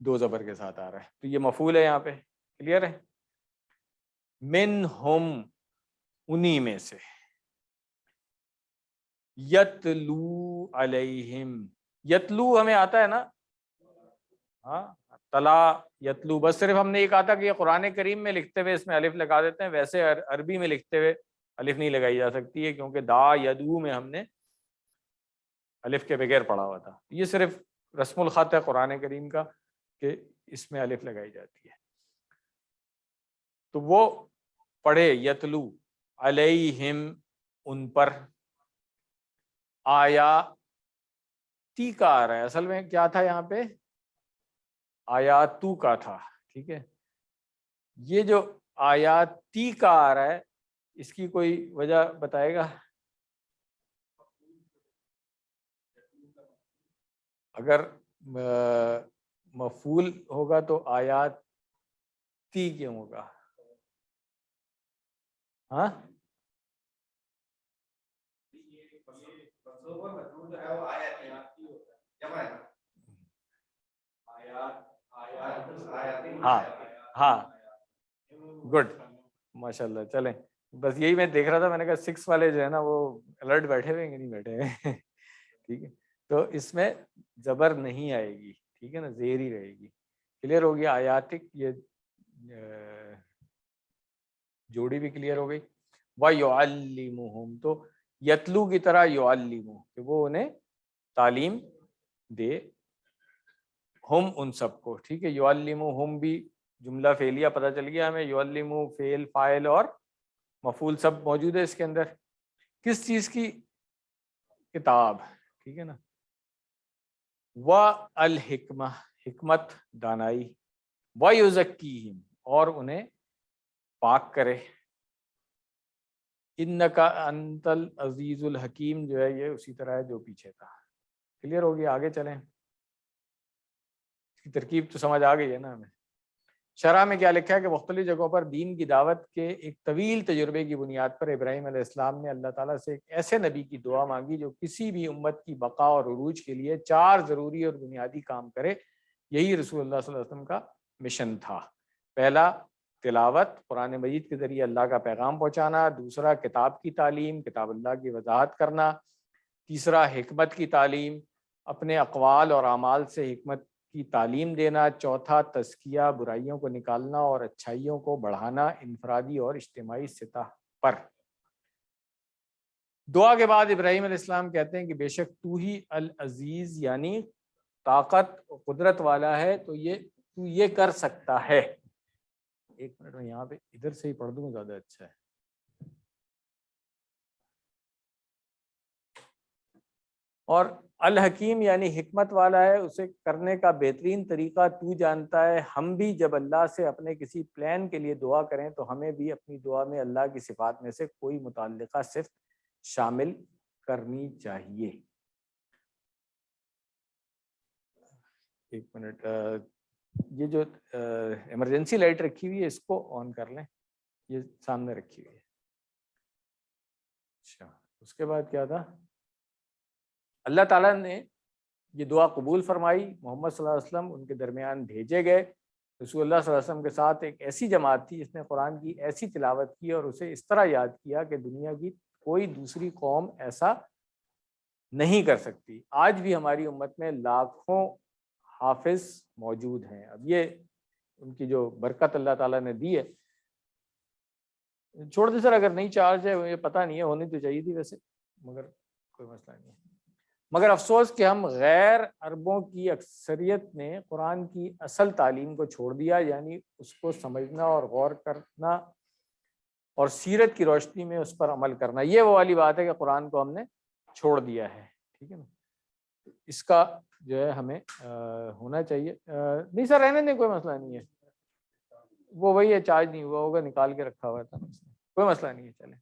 دو زبر کے ساتھ آ رہا ہے تو یہ مفعول ہے یہاں پہ. کلیئر ہے؟ منہم، انہی میں سے. یتلو علیہم، یتلو ہمیں آتا ہے نا، ہاں، تلا یتلو، بس صرف ہم نے یہ کہا تھا کہ یہ قرآن کریم میں لکھتے ہوئے اس میں الف لگا دیتے ہیں، ویسے عربی میں لکھتے ہوئے الف نہیں لگائی جا سکتی ہے، کیونکہ دا یدو میں ہم نے الف کے بغیر پڑھا ہوا تھا. یہ صرف رسم الخط ہے قرآن کریم کا کہ اس میں الف لگائی جاتی ہے. تو وہ پڑھے یتلو علیہم، ان پر. آیاتی کا آ رہا ہے، اصل میں کیا تھا یہاں پہ؟ آیاتو کا تھا، ٹھیک ہے. یہ جو آیاتی کا آ رہا ہے اس کی کوئی وجہ بتائے گا؟ اگر مفعول ہوگا تو آیاتی کیوں ہوگا؟ ہاں، ہاں ہاں، گڈ، ماشاء اللہ. چلیں، بس یہی میں دیکھ رہا تھا، میں نے کہا 6 والے جو ہے نا وہ الرٹ بیٹھے ہوئے ہیں کہ نہیں بیٹھے ہوئے. ٹھیک ہے، تو اس میں زبر نہیں آئے گی، ٹھیک ہے نا، زیر ہی رہے گی. کلیئر ہو گیا؟ آیاتک یہ جوڑی بھی کلیئر ہو گئی. وَيُعَلِّمُهُمْ، تو یتلو کی طرح یعلمو، کہ وہ انہیں تعلیم دے، ہم ان سب کو. ٹھیک ہے، یعلمہم بھی جملہ فعلیہ پتہ چل گیا ہمیں، یعلمو فعل، فاعل اور مفعول سب موجود ہے اس کے اندر. کس چیز کی؟ کتاب، ٹھیک ہے نا. والحکمہ، حکمت، دانائی. ویزکیہم، اور انہیں پاک کرے. انکا انت العزیز الحکیم جو ہے یہ اسی طرح ہے جو پیچھے تھا. کلیئر ہو گیا؟ آگے چلیں. اس کی ترکیب تو سمجھ آ گئی ہے نا ہمیں. شرح میں کیا لکھا ہے کہ مختلف جگہوں پر دین کی دعوت کے ایک طویل تجربے کی بنیاد پر ابراہیم علیہ السلام نے اللہ تعالیٰ سے ایک ایسے نبی کی دعا مانگی جو کسی بھی امت کی بقا اور عروج کے لیے 4 ضروری اور بنیادی کام کرے. یہی رسول اللہ صلی اللہ علیہ وسلم کا مشن تھا. پہلا، تلاوت، قرآن مجید کے ذریعے اللہ کا پیغام پہنچانا. دوسرا، کتاب کی تعلیم، کتاب اللہ کی وضاحت کرنا. تیسرا، حکمت کی تعلیم، اپنے اقوال اور اعمال سے حکمت کی تعلیم دینا. چوتھا، تزکیہ، برائیوں کو نکالنا اور اچھائیوں کو بڑھانا انفرادی اور اجتماعی سطح پر. دعا کے بعد ابراہیم علیہ السلام کہتے ہیں کہ بے شک تو ہی العزیز یعنی طاقت و قدرت والا ہے، تو یہ کر سکتا ہے. ایک منٹ میں یہاں پہ ادھر سے ہی پڑھ دوں زیادہ اچھا ہے. اور الحکیم یعنی حکمت والا ہے، اسے کرنے کا بہترین طریقہ تو جانتا ہے۔ ہم بھی جب اللہ سے اپنے کسی پلان کے لیے دعا کریں تو ہمیں بھی اپنی دعا میں اللہ کی صفات میں سے کوئی متعلقہ صفت شامل کرنی چاہیے۔ ایک منٹ، یہ جو ایمرجنسی لائٹ رکھی ہوئی ہے اس کو آن کر لیں، یہ سامنے رکھی ہوئی ہے۔ اچھا، اس کے بعد کیا تھا؟ اللہ تعالیٰ نے یہ دعا قبول فرمائی، محمد صلی اللہ علیہ وسلم ان کے درمیان بھیجے گئے۔ رسول اللہ صلی اللہ علیہ وسلم کے ساتھ ایک ایسی جماعت تھی جس نے قرآن کی ایسی تلاوت کی اور اسے اس طرح یاد کیا کہ دنیا کی کوئی دوسری قوم ایسا نہیں کر سکتی۔ آج بھی ہماری امت میں لاکھوں حافظ موجود ہیں۔ اب یہ ان کی جو برکت اللہ تعالیٰ نے دی ہے، چھوڑ دیں سر اگر نہیں چارج ہے، مجھے پتہ نہیں ہے، ہونی تو چاہیے تھی ویسے، مگر کوئی مسئلہ نہیں ہے۔ مگر افسوس کہ ہم غیر عربوں کی اکثریت نے قرآن کی اصل تعلیم کو چھوڑ دیا، یعنی اس کو سمجھنا اور غور کرنا اور سیرت کی روشنی میں اس پر عمل کرنا۔ یہ وہ والی بات ہے کہ قرآن کو ہم نے چھوڑ دیا ہے، ٹھیک ہے نا۔ اس کا جو ہے ہمیں ہونا چاہیے۔ نہیں سر رہنے دیں، کوئی مسئلہ نہیں ہے، وہ وہی ہے، چارج نہیں ہوا ہوگا، نکال کے رکھا ہوا تھا، کوئی مسئلہ نہیں ہے، چلیں۔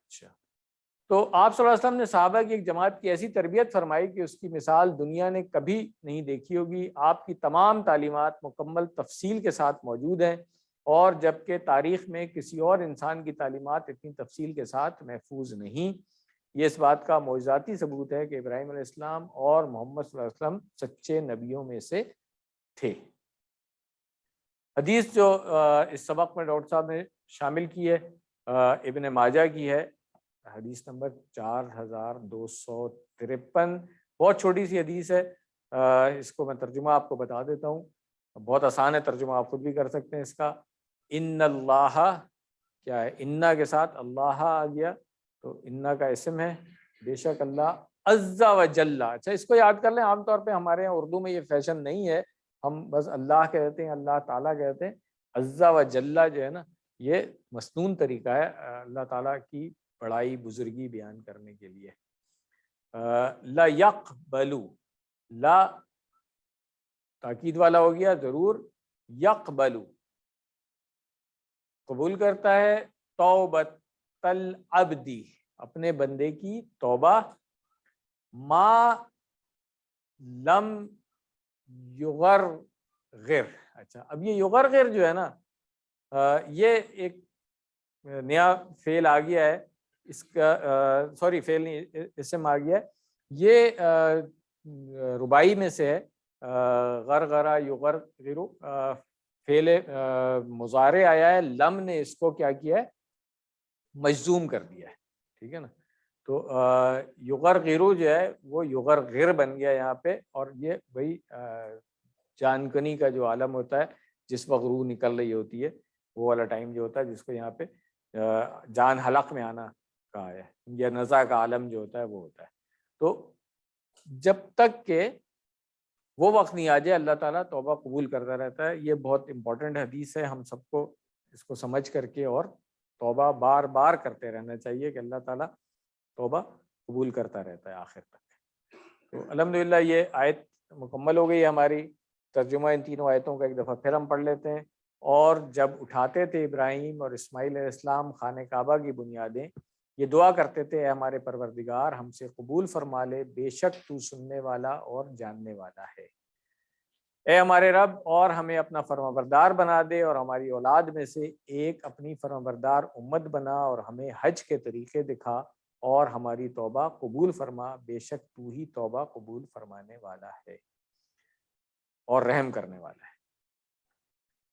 اچھا، تو آپ صلی اللہ علیہ وسلم نے صحابہ کی ایک جماعت کی ایسی تربیت فرمائی کہ اس کی مثال دنیا نے کبھی نہیں دیکھی ہوگی۔ آپ کی تمام تعلیمات مکمل تفصیل کے ساتھ موجود ہیں، اور جبکہ تاریخ میں کسی اور انسان کی تعلیمات اتنی تفصیل کے ساتھ محفوظ نہیں۔ یہ اس بات کا معجزاتی ثبوت ہے کہ ابراہیم علیہ السلام اور محمد صلی اللہ علیہ وسلم سچے نبیوں میں سے تھے۔ حدیث جو اس سبق میں ڈاکٹر صاحب نے شامل کی ہے، ابن ماجہ کی ہے، حدیث نمبر 4253، بہت چھوٹی سی حدیث ہے۔ اس کو میں ترجمہ آپ کو بتا دیتا ہوں، بہت آسان ہے، ترجمہ آپ خود بھی کر سکتے ہیں اس کا۔ ان اللہ، کیا ہے؟ انا کے ساتھ اللہ آ گیا تو انا کا اسم ہے، بے شک اللہ عز و جل۔ اچھا، اس کو یاد کر لیں، عام طور پہ ہمارے یہاں اردو میں یہ فیشن نہیں ہے، ہم بس اللہ کہتے ہیں، اللہ تعالیٰ کہتے ہیں۔ عز و جل جو ہے نا، یہ مسنون طریقہ ہے اللہ تعالیٰ کی بڑائی بزرگی بیان کرنے کے لیے۔ لا یقبلو، لا تاکید والا ہو گیا، ضرور، یقبلو قبول کرتا ہے، توبۃ العبدی اپنے بندے کی توبہ، ما لم یغرغر۔ اچھا، اب یہ یغرغر جو ہے نا، یہ ایک نیا فعل آ گیا ہے، اس کا سوری فعل نہیں، اسم آ گیا ہے، یہ رباعی میں سے ہے، غرغرہ یغرغر، فعل مضارع آیا ہے، لم نے اس کو کیا کیا ہے، مجزوم کر دیا ہے، ٹھیک ہے نا۔ تو یغرغر جو ہے وہ یغرغر بن گیا یہاں پہ، اور یہ وہی جانکنی کا جو عالم ہوتا ہے جس وقت روح نکل رہی ہوتی ہے، وہ والا ٹائم جو ہوتا ہے جس کو یہاں پہ جان حلق میں آنا کہا ہے، یا نزع کا عالم جو ہوتا ہے وہ ہوتا ہے۔ تو جب تک کہ وہ وقت نہیں آ جائے، اللہ تعالیٰ توبہ قبول کرتا رہتا ہے۔ یہ بہت امپورٹنٹ حدیث ہے، ہم سب کو اس کو سمجھ کر کے اور توبہ بار بار کرتے رہنا چاہیے کہ اللہ تعالیٰ توبہ قبول کرتا رہتا ہے آخر تک۔ تو الحمدللہ یہ آیت مکمل ہو گئی ہے ہماری۔ ترجمہ ان تینوں آیتوں کا ایک دفعہ پھر ہم پڑھ لیتے ہیں۔ اور جب اٹھاتے تھے ابراہیم اور اسماعیل علیہ السلام خانہ کعبہ کی بنیادیں، یہ دعا کرتے تھے، اے ہمارے پروردگار ہم سے قبول فرما لے، بے شک تو سننے والا اور جاننے والا ہے۔ اے ہمارے رب، اور ہمیں اپنا فرمانبردار بنا دے، اور ہماری اولاد میں سے ایک اپنی فرمانبردار امت بنا، اور ہمیں حج کے طریقے دکھا، اور ہماری توبہ قبول فرما، بے شک تو ہی توبہ قبول فرمانے والا ہے اور رحم کرنے والا ہے۔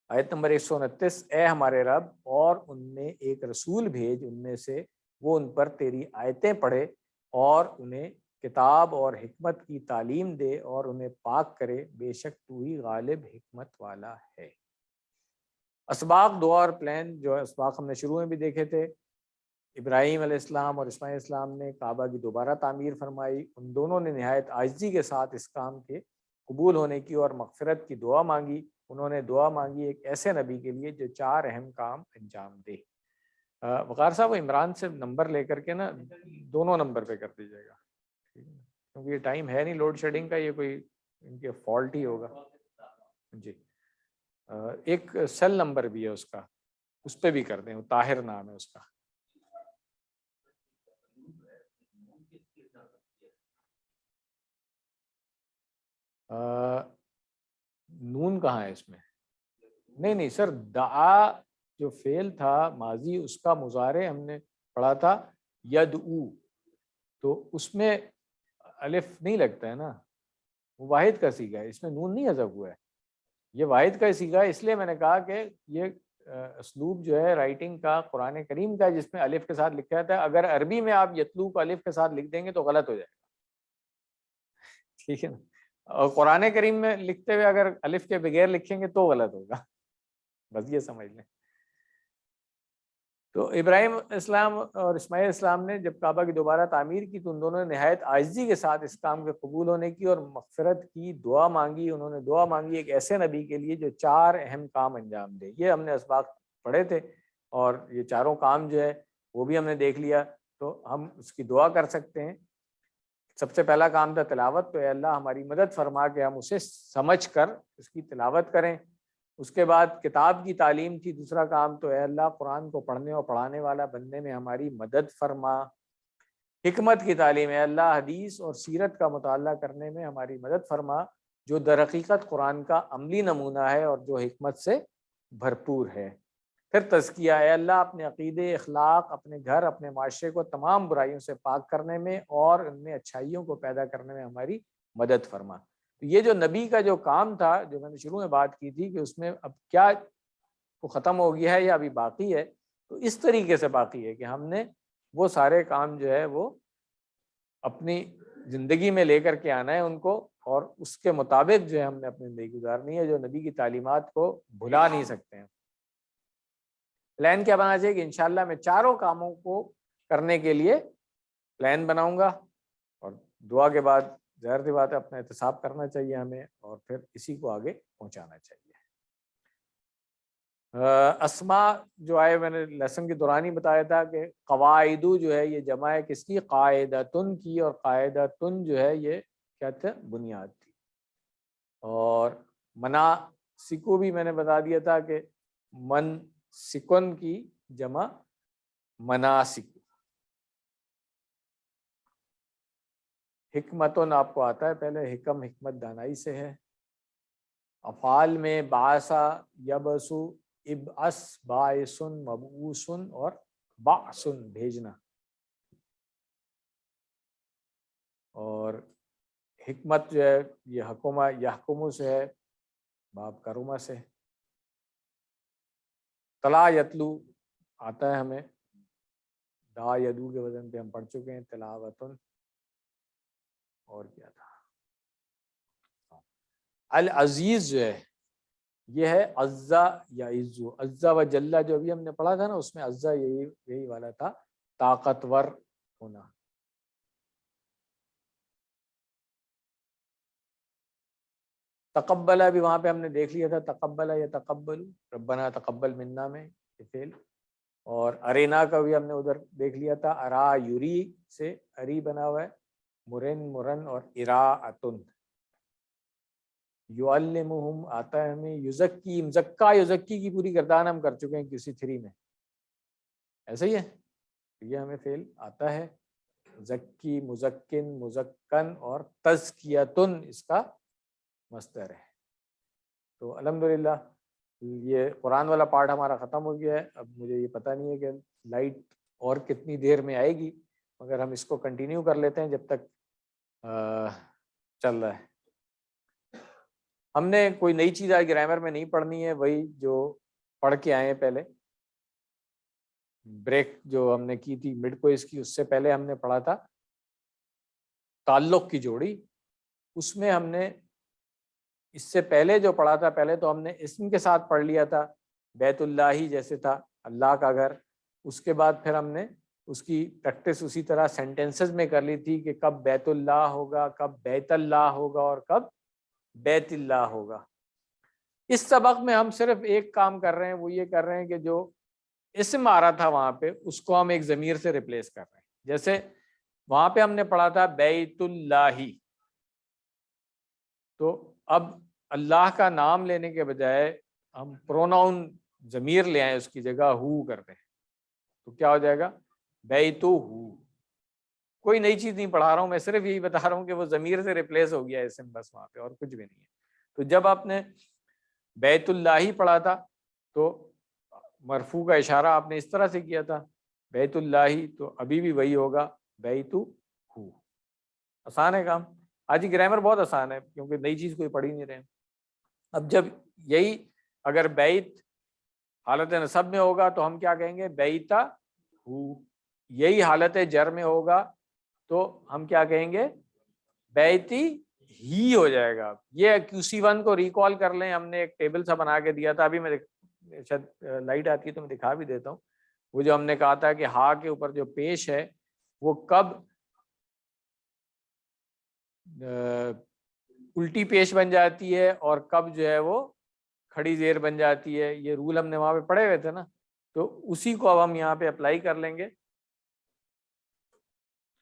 آیت نمبر 129، اے ہمارے رب، اور ان میں ایک رسول بھیج ان میں سے، وہ ان پر تیری آیتیں پڑھے اور انہیں کتاب اور حکمت کی تعلیم دے اور انہیں پاک کرے، بے شک تو ہی غالب حکمت والا ہے۔ اسباق دعا اور پلان، جو اسباق ہم نے شروع میں بھی دیکھے تھے، ابراہیم علیہ السلام اور اسماعیل علیہ السلام نے کعبہ کی دوبارہ تعمیر فرمائی، ان دونوں نے نہایت عاجزی کے ساتھ اس کام کے قبول ہونے کی اور مغفرت کی دعا مانگی۔ انہوں نے دعا مانگی ایک ایسے نبی کے لیے جو 4 اہم کام انجام دے۔ وقار صاحب عمران سے نمبر لے کر کے نا دونوں نمبر پہ کر دیجیے گا۔ کیونکہ یہ ٹائم ہے نہیں لوڈ شیڈنگ کا، یہ کوئی ان کے فالٹ ہی ہوگا. جی ایک سیل نمبر بھی ہے اس کا، اس پہ بھی کر دیں، وہ طاہر نام ہے اس کا. نون کہاں ہے اس میں؟ نہیں سر، دعا جو فعل تھا ماضی، اس کا مضارع ہم نے پڑھا تھا یدعو، تو اس میں الف نہیں لگتا ہے نا، وہ واحد کا صیغہ ہے، اس میں نون نہیں حذف ہوا ہے، یہ واحد کا صیغہ ہے. اس لیے میں نے کہا کہ یہ اسلوب جو ہے رائٹنگ کا قرآن کریم کا، جس میں الف کے ساتھ لکھا جاتا ہے، اگر عربی میں آپ یتلو کو الف کے ساتھ لکھ دیں گے تو غلط ہو جائے گا. ٹھیک ہے نا، اور قرآن کریم میں لکھتے ہوئے اگر الف کے بغیر لکھیں گے تو غلط ہوگا، بس یہ سمجھ لیں. تو ابراہیم اسلام اور اسماعیل اسلام نے جب کعبہ کی دوبارہ تعمیر کی تو ان دونوں نے نہایت عاجزی کے ساتھ اس کام کے قبول ہونے کی اور مغفرت کی دعا مانگی. انہوں نے دعا مانگی ایک ایسے نبی کے لیے جو 4 اہم کام انجام دے. یہ ہم نے اسباق پڑھے تھے اور یہ چاروں کام جو ہے وہ بھی ہم نے دیکھ لیا، تو ہم اس کی دعا کر سکتے ہیں. سب سے پہلا کام تھا تلاوت، تو اے اللہ ہماری مدد فرما کہ ہم اسے سمجھ کر اس کی تلاوت کریں. اس کے بعد کتاب کی تعلیم تھی دوسرا کام، تو اے اللہ قرآن کو پڑھنے اور پڑھانے والا بننے میں ہماری مدد فرما. حکمت کی تعلیم، اے اللہ حدیث اور سیرت کا مطالعہ کرنے میں ہماری مدد فرما، جو در حقیقت قرآن کا عملی نمونہ ہے اور جو حکمت سے بھرپور ہے. پھر تزکیہ، اے اللہ اپنے عقیدے، اخلاق، اپنے گھر، اپنے معاشرے کو تمام برائیوں سے پاک کرنے میں اور ان میں اچھائیوں کو پیدا کرنے میں ہماری مدد فرما. تو یہ جو نبی کا جو کام تھا، جو میں نے شروع میں بات کی تھی کہ اس میں اب کیا وہ ختم ہو گیا ہے یا ابھی باقی ہے، تو اس طریقے سے باقی ہے کہ ہم نے وہ سارے کام جو ہے وہ اپنی زندگی میں لے کر کے آنا ہے ان کو، اور اس کے مطابق جو ہے ہم نے اپنی زندگی گزارنی ہے، جو نبی کی تعلیمات کو بھلا نہیں سکتے ہیں. پلان کیا بنانا چاہیے کہ انشاءاللہ میں چاروں کاموں کو کرنے کے لیے پلان بناؤں گا، اور دعا کے بعد ظاہر سی بات ہے اپنا احتساب کرنا چاہیے ہمیں، اور پھر اسی کو آگے پہنچانا چاہیے. اسماء جو آئے میں نے لیسن کے دوران ہی بتایا تھا کہ قواعدو جو ہے یہ جمع ہے کس کی؟ قاعدتن کی، اور قاعدتن جو ہے یہ کیا تھا؟ بنیاد تھی. اور مناسکو بھی میں نے بتا دیا تھا کہ من سکن کی جمع مناسک. حکمتن آپ کو آتا ہے پہلے، حکم حکمت دانائی سے ہے. افعال میں بعثا یبسو، ابعث باعثن مبعوثن، اور بعثن بھیجنا. اور حکمت جو ہے یہ حکمہ یحکمو سے ہے، باب کرمہ سے. تلا یتلو آتا ہے ہمیں، دا یدو کے وزن پہ ہم پڑھ چکے ہیں. تلاوتن، اور کیا تھا؟ العزیز جو ہے یہ ہے عزا یا عزو. عزا و جلہ جو ابھی ہم نے پڑھا تھا نا، اس میں عزا یہی والا تھا، طاقتور ہونا. تقبلہ بھی وہاں پہ ہم نے دیکھ لیا تھا، تقبلہ یا تقبل، ربنا تقبل منا میں یہ فعل. اور ارینا کا بھی ہم نے ادھر دیکھ لیا تھا، ارا یوری سے اری بنا ہوا ہے، مرن مرن، اور اراعتن. یعلمہم آتا ہے ہمیں، یزکی، مزکا یزکی کی پوری گردان ہم کر چکے ہیں کسی 3 میں، ایسا ہی ہے. یہ ہمیں فعل آتا ہے، زکی، مزکن، مزکن، اور تزکیتن اس کا مصدر ہے. تو الحمدللہ یہ قرآن والا پارٹ ہمارا ختم ہو گیا ہے. اب مجھے یہ پتہ نہیں ہے کہ لائٹ اور کتنی دیر میں آئے گی، مگر ہم اس کو کنٹینیو کر لیتے ہیں جب تک چل رہا ہے. ہم نے کوئی نئی چیز آج گرامر میں نہیں پڑھنی ہے، وہی جو پڑھ کے آئے ہیں پہلے. بریک جو ہم نے کی تھی مڈ کوئز کی، اس سے پہلے ہم نے پڑھا تھا تعلق کی جوڑی. اس میں ہم نے اس سے پہلے جو پڑھا تھا، پہلے تو ہم نے اسم کے ساتھ پڑھ لیا تھا، بیت اللہ ہی جیسے تھا اللہ کا گھر. اس کے بعد پھر ہم نے اس کی پریکٹس اسی طرح سینٹینسز میں کر لی تھی کہ کب بیت اللہ ہوگا، کب بیت اللہ ہوگا، اور کب بیت اللہ ہوگا. اس سبق میں ہم صرف ایک کام کر رہے ہیں، وہ یہ کر رہے ہیں کہ جو اسم آ رہا تھا وہاں پہ اس کو ہم ایک ضمیر سے ریپلیس کر رہے ہیں. جیسے وہاں پہ ہم نے پڑھا تھا بیت اللہ، تو اب اللہ کا نام لینے کے بجائے ہم پروناؤن ضمیر لے آئیں اس کی جگہ ہو کر دیں، تو کیا ہو جائے گا؟ بیتو ہو۔ کوئی نئی چیز نہیں پڑھا رہا ہوں میں، صرف یہی بتا رہا ہوں کہ وہ ضمیر سے ریپلیس ہو گیا ہے اسم، بس وہاں پہ اور کچھ بھی نہیں ہے۔ تو جب آپ نے بیت اللہ ہی پڑھا تھا تو مرفوع کا اشارہ آپ نے اس طرح سے کیا تھا بیت اللہ، تو ابھی بھی وہی ہوگا بیتو ہو۔ آسان ہے کام، آج کی گرامر بہت آسان ہے کیونکہ نئی چیز کوئی پڑھ ہی نہیں رہے ہیں۔ اب جب یہی اگر بیت حالت نصب میں ہوگا تو ہم کیا کہیں گے؟ بیتا ہو۔ یہی حالت جر میں ہوگا تو ہم کیا کہیں گے؟ بیتی ہی ہو جائے گا۔ یہ QC1 کو ریکال کر لیں، ہم نے ایک ٹیبل سا بنا کے دیا تھا، ابھی میں شاید لائٹ آتی ہے تو میں دکھا بھی دیتا ہوں۔ وہ جو ہم نے کہا تھا کہ ہا کے اوپر جو پیش ہے وہ کب الٹی پیش بن جاتی ہے اور کب جو ہے وہ کھڑی زیر بن جاتی ہے، یہ رول ہم نے وہاں پہ پڑھے ہوئے تھے نا، تو اسی کو اب ہم یہاں پہ اپلائی کر لیں گے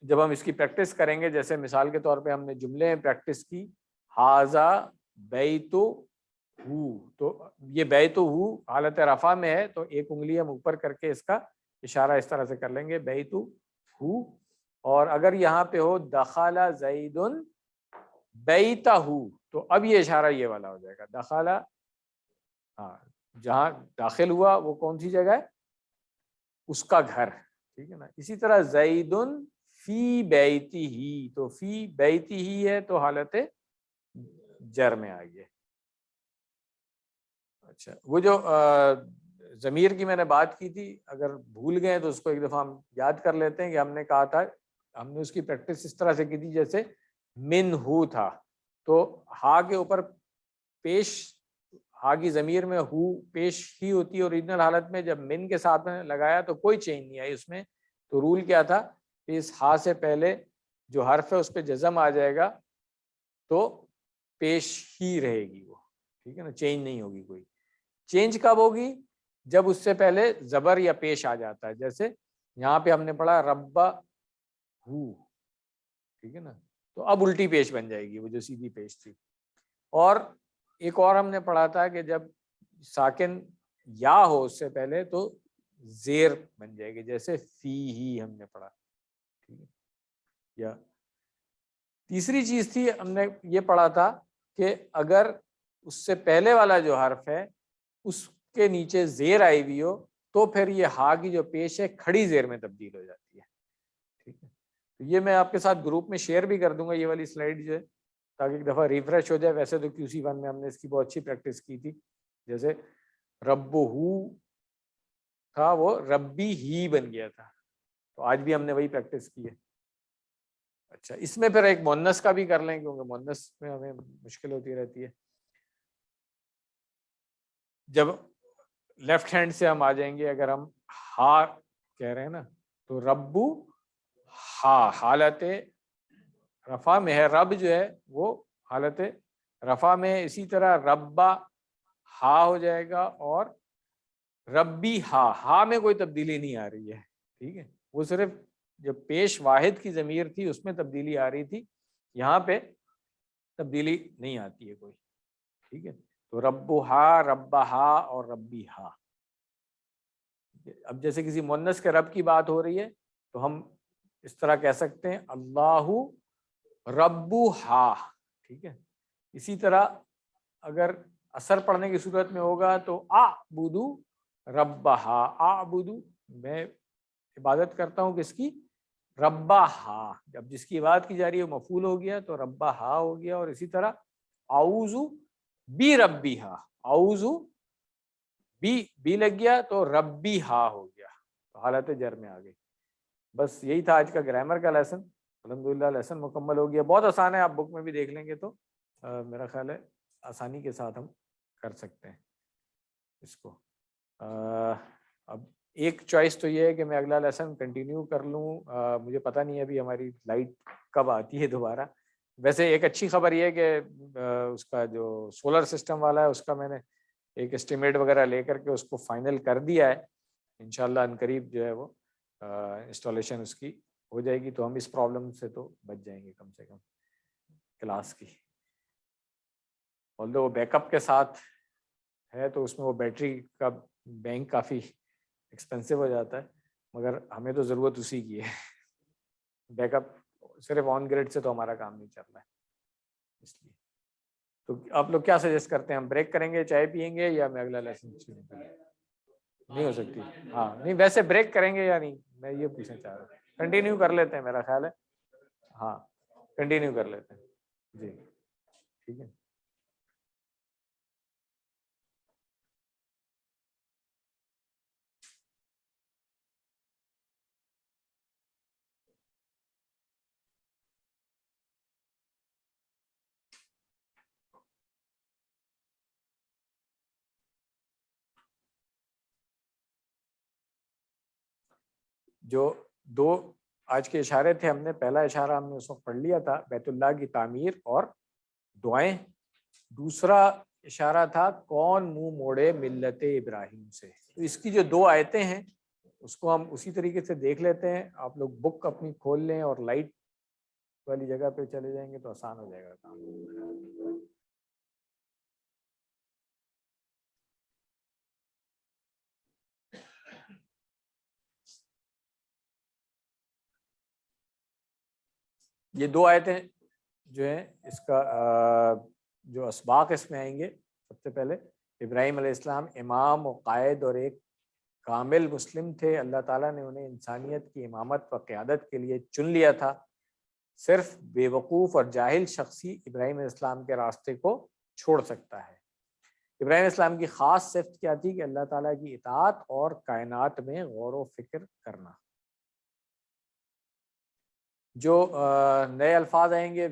جب ہم اس کی پریکٹس کریں گے۔ جیسے مثال کے طور پہ ہم نے جملے میں پریکٹس کی ہاذا بیتو ہو، تو یہ بیتو ہو حالت رفع میں ہے تو ایک انگلی ہم اوپر کر کے اس کا اشارہ اس طرح سے کر لیں گے بیتو ہو۔ اور اگر یہاں پہ ہو دخل زید بیتہ ہو تو اب یہ اشارہ یہ والا ہو جائے گا دخل، ہاں جہاں داخل ہوا وہ کون سی جگہ ہے؟ اس کا گھر، ٹھیک ہے نا۔ اسی طرح زید فی بیتی ہی، تو فی بیتی ہی ہے تو حالت جر میں آئی ہے۔ اچھا، وہ جو ضمیر کی میں نے بات کی تھی، اگر بھول گئے تو اس کو ایک دفعہ ہم یاد کر لیتے ہیں کہ ہم نے کہا تھا، ہم نے اس کی پریکٹس اس طرح سے کی تھی جیسے من ہو تھا تو ہا کے اوپر پیش، ہا کی ضمیر میں ہو پیش ہی ہوتی ہے اوریجنل حالت میں، جب من کے ساتھ میں لگایا تو کوئی چینج نہیں آئی اس میں۔ تو رول کیا تھا کہ اس ہا سے پہلے جو حرف ہے اس پہ جزم آ جائے گا تو پیش ہی رہے گی وہ، ٹھیک ہے نا، چینج نہیں ہوگی کوئی۔ چینج کب ہوگی؟ جب اس سے پہلے زبر یا پیش آ جاتا ہے، جیسے یہاں پہ ہم نے پڑھا ربا ہو، ٹھیک ہے نا، تو اب الٹی پیش بن جائے گی وہ جو سیدھی پیش تھی۔ اور ایک اور ہم نے پڑھا تھا کہ جب ساکن یا ہو اس سے پہلے تو زیر بن جائے گی، جیسے فی ہی ہم نے پڑھا، ٹھیک ہے۔ یا تیسری چیز تھی ہم نے یہ پڑھا تھا کہ اگر اس سے پہلے والا جو حرف ہے اس کے نیچے زیر آئی ہوئی ہو تو پھر یہ ہا کی جو پیش ہے کھڑی زیر میں تبدیل ہو جاتی ہے، ٹھیک ہے۔ تو یہ میں آپ کے ساتھ گروپ میں شیئر بھی کر دوں گا یہ والی سلائڈ جو ہے، تاکہ ایک دفعہ ریفریش ہو جائے۔ ویسے تو QC1 میں ہم نے اس کی بہت اچھی پریکٹس کی تھی، جیسے رب ہو تھا وہ ربی ہی بن گیا تھا، تو آج بھی ہم نے وہی پریکٹس کی ہے۔ اچھا، اس میں پھر ایک مؤنث کا بھی کر لیں کیونکہ مؤنث میں ہمیں مشکل ہوتی رہتی ہے۔ جب لیفٹ ہینڈ سے ہم آ جائیں گے، اگر ہم ہا کہہ رہے ہیں نا تو ربو ہا حالت رفع میں ہے، رب جو ہے وہ حالت رفع میں ہے۔ اسی طرح ربا ہا ہو جائے گا اور ربی ہا میں کوئی تبدیلی نہیں آ رہی ہے، ٹھیک ہے، وہ صرف جو پیش واحد کی ضمیر تھی اس میں تبدیلی آ رہی تھی، یہاں پہ تبدیلی نہیں آتی ہے کوئی، ٹھیک ہے۔ تو ربو ہا، ربا ہا اور ربی ہا۔ اب جیسے کسی مؤنث کے رب کی بات ہو رہی ہے تو ہم اس طرح کہہ سکتے ہیں اللہ ربو ہا، ٹھیک ہے۔ اسی طرح اگر اثر پڑھنے کی صورت میں ہوگا تو اعبدو ربہا، اعبدو میں عبادت کرتا ہوں کس کی؟ ربہ ہا۔ جب جس کی عبادت کی جا رہی ہے وہ مفعول ہو گیا تو ربہ ہا ہو گیا۔ اور اسی طرح اعوذ بی ربی ہا، اعوذ بی لگ گیا تو ربی ہا ہو گیا، تو حالت جر میں آ گئی۔ بس یہی تھا آج کا گرامر کا لیسن، الحمدللہ لیسن مکمل ہو گیا۔ بہت آسان ہے، آپ بک میں بھی دیکھ لیں گے تو میرا خیال ہے آسانی کے ساتھ ہم کر سکتے ہیں اس کو۔ اب ایک چوائس تو یہ ہے کہ میں اگلا لیسن کنٹینیو کر لوں، مجھے پتہ نہیں ہے ابھی ہماری لائٹ کب آتی ہے دوبارہ۔ ویسے ایک اچھی خبر یہ ہے کہ اس کا جو سولر سسٹم والا ہے اس کا میں نے ایک اسٹیمیٹ وغیرہ لے کر کے اس کو فائنل کر دیا ہے، انشاءاللہ عنقریب جو ہے وہ انسٹالیشن اس کی ہو جائے گی تو ہم اس پرابلم سے تو بچ جائیں گے کم سے کم کلاس کی. although وہ بیک اپ کے ساتھ ہے تو اس میں وہ بیٹری کا بینک کافی ایکسپینسو ہو جاتا ہے, مگر ہمیں تو ضرورت اسی کی ہے. بیک اپ صرف آن گریڈ سے تو ہمارا کام نہیں چل رہا ہے, اس لیے. تو آپ لوگ کیا سجیسٹ کرتے ہیں, ہم بریک کریں گے, چائے پئیں گے, یا میں اگلا لیسن شروع کریں؟ نہیں ہو سکتی. ہاں نہیں, ویسے بریک کریں گے یا نہیں, میں یہ پوچھنا چاہ رہا ہوں. کنٹینیو کر لیتے ہیں میرا خیال ہے. ہاں کنٹینیو کر لیتے ہیں جی, ٹھیک ہے. جو دو آج کے اشارے تھے, ہم نے پہلا اشارہ ہم نے اس وقت پڑھ لیا تھا, بیت اللہ کی تعمیر اور دعائیں. دوسرا اشارہ تھا کون منہ موڑے ملت ابراہیم سے. تو اس کی جو دو آیتیں ہیں اس کو ہم اسی طریقے سے دیکھ لیتے ہیں. آپ لوگ بک اپنی کھول لیں اور لائٹ والی جگہ پہ چلے جائیں گے تو آسان ہو جائے گا کام. یہ دو آیتیں جو ہیں, اس کا جو اسباق اس میں آئیں گے, سب سے پہلے ابراہیم علیہ السلام امام و قائد اور ایک کامل مسلم تھے. اللہ تعالیٰ نے انہیں انسانیت کی امامت و قیادت کے لیے چن لیا تھا. صرف بے وقوف اور جاہل شخصی ابراہیم علیہ السلام کے راستے کو چھوڑ سکتا ہے. ابراہیم علیہ السلام کی خاص صفت کیا تھی کہ اللہ تعالیٰ کی اطاعت اور کائنات میں غور و فکر کرنا. جو نئے الفاظ آئیں گے,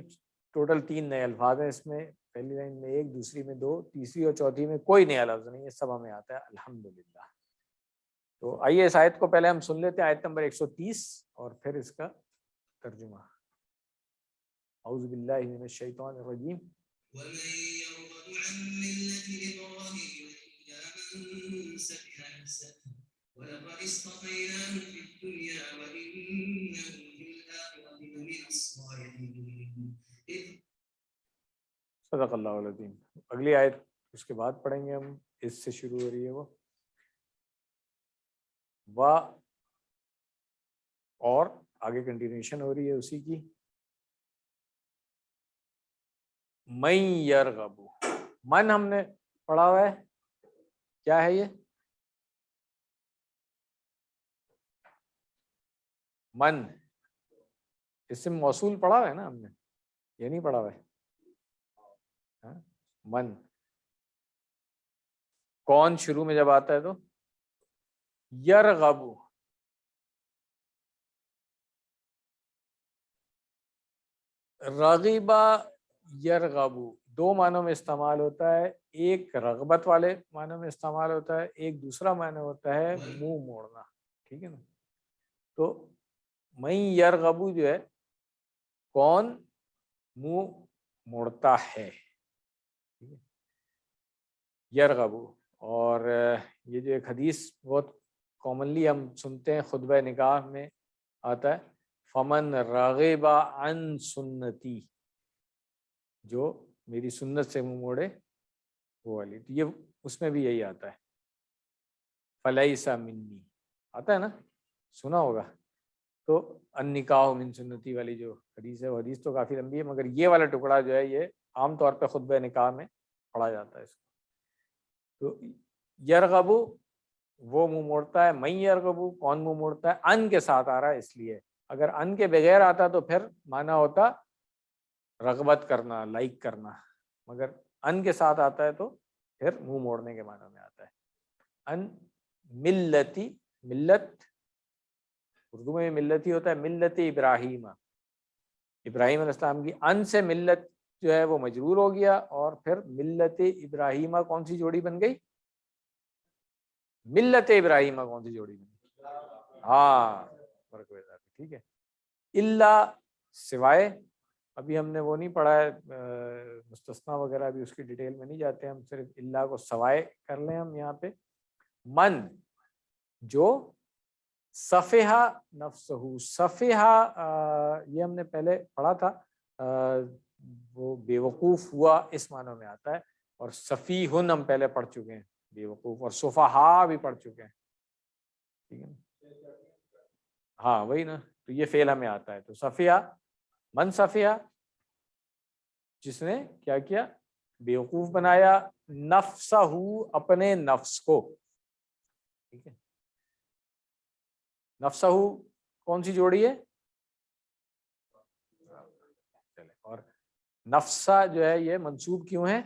ٹوٹل 3 نئے الفاظ ہیں اس میں. پہلی لائن میں 1, دوسری میں 2, تیسری اور چوتھی میں کوئی نیا لفظ نہیں ہے, سب ہمیں آتا ہے الحمدللہ. تو آئیے اس آیت کو پہلے ہم سن لیتے ہیں, آیت نمبر 130 اور پھر اس کا ترجمہ. اعوذ باللہ من الشیطان الرجیم. ومن يرغب عن ملة إبراهيم إلا من سفه نفسه ولقد اصطفيناه في الدنيا وإنه في الآخرة لمن الصالحين. صدق اللہ العظیم. اگلی آیت اس کے بعد پڑھیں گے ہم, اس سے شروع ہو رہی ہے وہ اور آگے کنٹینیوشن ہو رہی ہے اسی کی. من یرغب, من ہم نے پڑھا ہوا ہے, کیا ہے یہ؟ من اسم موصول پڑھا ہوا ہے نا ہم نے, یہ نہیں پڑھا ہوا ہے. من کون شروع میں جب آتا ہے تو یرغب. رغبہ یرغب دو معنوں میں استعمال ہوتا ہے. ایک رغبت والے معنوں میں استعمال ہوتا ہے, ایک دوسرا معنی ہوتا ہے منہ موڑنا. ٹھیک ہے نا. تو من یرغب جو ہے کون منہ موڑتا ہے, یرغب. اور یہ جو ایک حدیث بہت کامنلی ہم سنتے ہیں, خطبہ نکاح میں آتا ہے, فمن راغب عن سنتی, جو میری سنت سے منہ موڑے وہ والی. تو یہ اس میں بھی یہی آتا ہے, فلیس منی آتا ہے نا, سنا ہوگا. تو النکاح من سنتی والی جو حدیث ہے, وہ حدیث تو کافی لمبی ہے, مگر یہ والا ٹکڑا جو ہے یہ عام طور پہ خطبہ نکاح میں پڑھا جاتا ہے اس کو. تو یرغب وہ منہ موڑتا ہے, من یرغب کون منہ موڑتا ہے. ان کے ساتھ آ رہا ہے اس لیے, اگر ان کے بغیر آتا تو پھر معنی ہوتا رغبت کرنا, لائک کرنا, مگر ان کے ساتھ آتا ہے تو پھر منہ موڑنے کے معنی میں آتا ہے. ان ملتی, ملت اردو میں ملت ہی ہوتا ہے, ملت ابراہیم, ابراہیم علیہ السلام کی. ان سے ملت جو ہے وہ مجرور ہو گیا, اور پھر ملت ابراہیمہ کون سی جوڑی بن گئی؟ ملت ابراہیمہ کون سی جوڑی بن گئی؟ ہاں ٹھیک ہے. اللہ سوائے, ابھی ہم نے وہ نہیں پڑھا ہے مستثنا وغیرہ, ابھی اس کی ڈیٹیل میں نہیں جاتے, ہم صرف اللہ کو سوائے کر لیں ہم یہاں پہ. من جو صفحہ نفسہ، صفحہ یہ ہم نے پہلے پڑھا تھا، وہ بے وقوف ہوا اس معنی میں آتا ہے، اور سفیہن ہم پہلے پڑھ چکے ہیں بے وقوف، اور سفہا بھی پڑھ چکے ہیں، ٹھیک ہے نا؟ ہاں وہی نا، تو یہ فعل ہمیں آتا ہے. تو صفیہ، من صفیہ، جس نے کیا کیا، بیوقوف بنایا، نفسہ، اپنے نفس کو، ٹھیک ہے. نفسہ کون سی جوڑی ہے؟ اور نفسہ جو ہے یہ منصوب کیوں ہے؟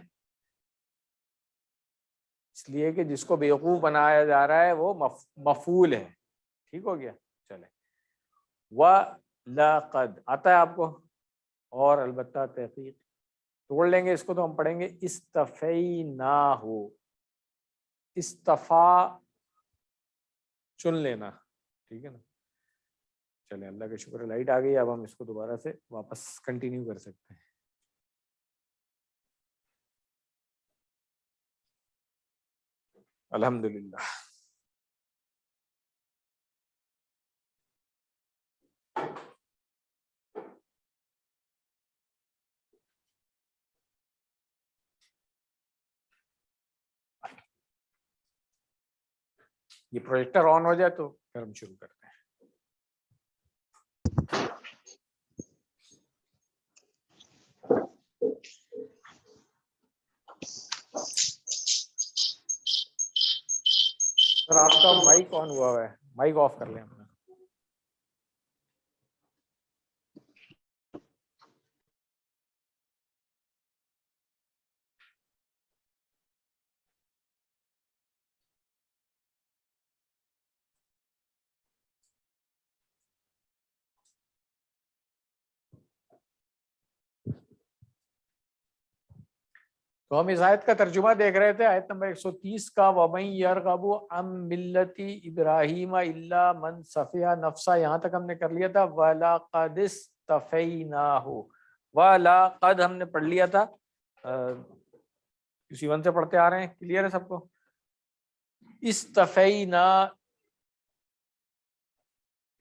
اس لیے کہ جس کو بیوقوف بنایا جا رہا ہے وہ مفعول ہے. ٹھیک ہو گیا. چلے، وَلَقَدْ آتا ہے آپ کو، اور البتہ تحقیق توڑ لیں گے اس کو تو ہم پڑھیں گے استفیناہ، استفا چن لینا، ٹھیک ہے نا. چلیں، اللہ کا شکر ہے لائٹ آ گئی، اب ہم اس کو دوبارہ سے واپس کنٹینیو کر سکتے ہیں. الحمدللہ. یہ پروجیکٹر آن ہو جائے تو پھر ہم شروع کرتے ہیں. سر آپ کا مائک آن ہوا ہے، مائک آف کر لیں اپنا. تو ہم اس آیت کا ترجمہ دیکھ رہے تھے، آیت نمبر 130 کا، وَمَن يَرْغَبُ عَن مِّلَّةِ إِبْرَاهِيمَ إِلَّا مَن سَفِهَ نَفْسَهُ، یہاں تک ہم نے کر لیا تھا. وَلَقَدِ اسْتَفَيْنَاهُ، وَلَقَدْ ہم نے پڑھ لیا تھا، اسی ون سے پڑھتے آ رہے ہیں. کلیئر ہے سب کو؟ استفینا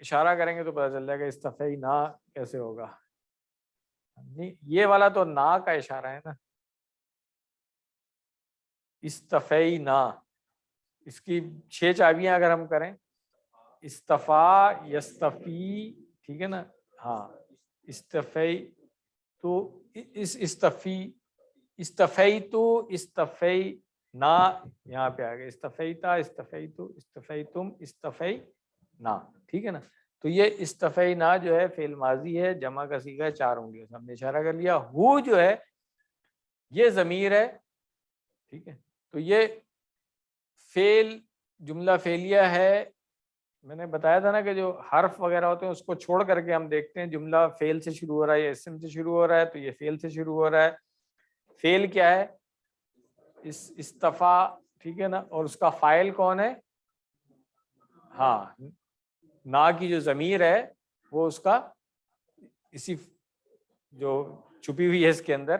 اشارہ کریں گے تو پتہ چل جائے گا استفینا کیسے ہوگا. یہ والا تو نا کا اشارہ ہے نا، استفینا، اس کی 6 چابیاں اگر ہم کریں، استفا، یستفی، ٹھیک ہے نا. ہاں، استفی تو استفی، استفی تو استفی نا، یہاں پہ آ گئے استفیتا، استفی تو، استفی تم، استفی نا، ٹھیک ہے نا. تو یہ استفی نا جو ہے فعل ماضی ہے، جمع کا صیغہ ہے، 4 انگلیوں سے ہم نے اشارہ کر لیا. ہو جو ہے یہ ضمیر ہے، ٹھیک ہے. تو یہ فعل جملہ فعلیہ ہے. میں نے بتایا تھا نا کہ جو حرف وغیرہ ہوتے ہیں اس کو چھوڑ کر کے ہم دیکھتے ہیں جملہ فعل سے شروع ہو رہا ہے یا اسم سے شروع ہو رہا ہے، تو یہ فعل سے شروع ہو رہا ہے. فعل کیا ہے؟ استفا، ٹھیک ہے نا. اور اس کا فاعل کون ہے؟ ہاں، نا کی جو ضمیر ہے وہ اس کا، اسی جو چھپی ہوئی ہے اس کے اندر،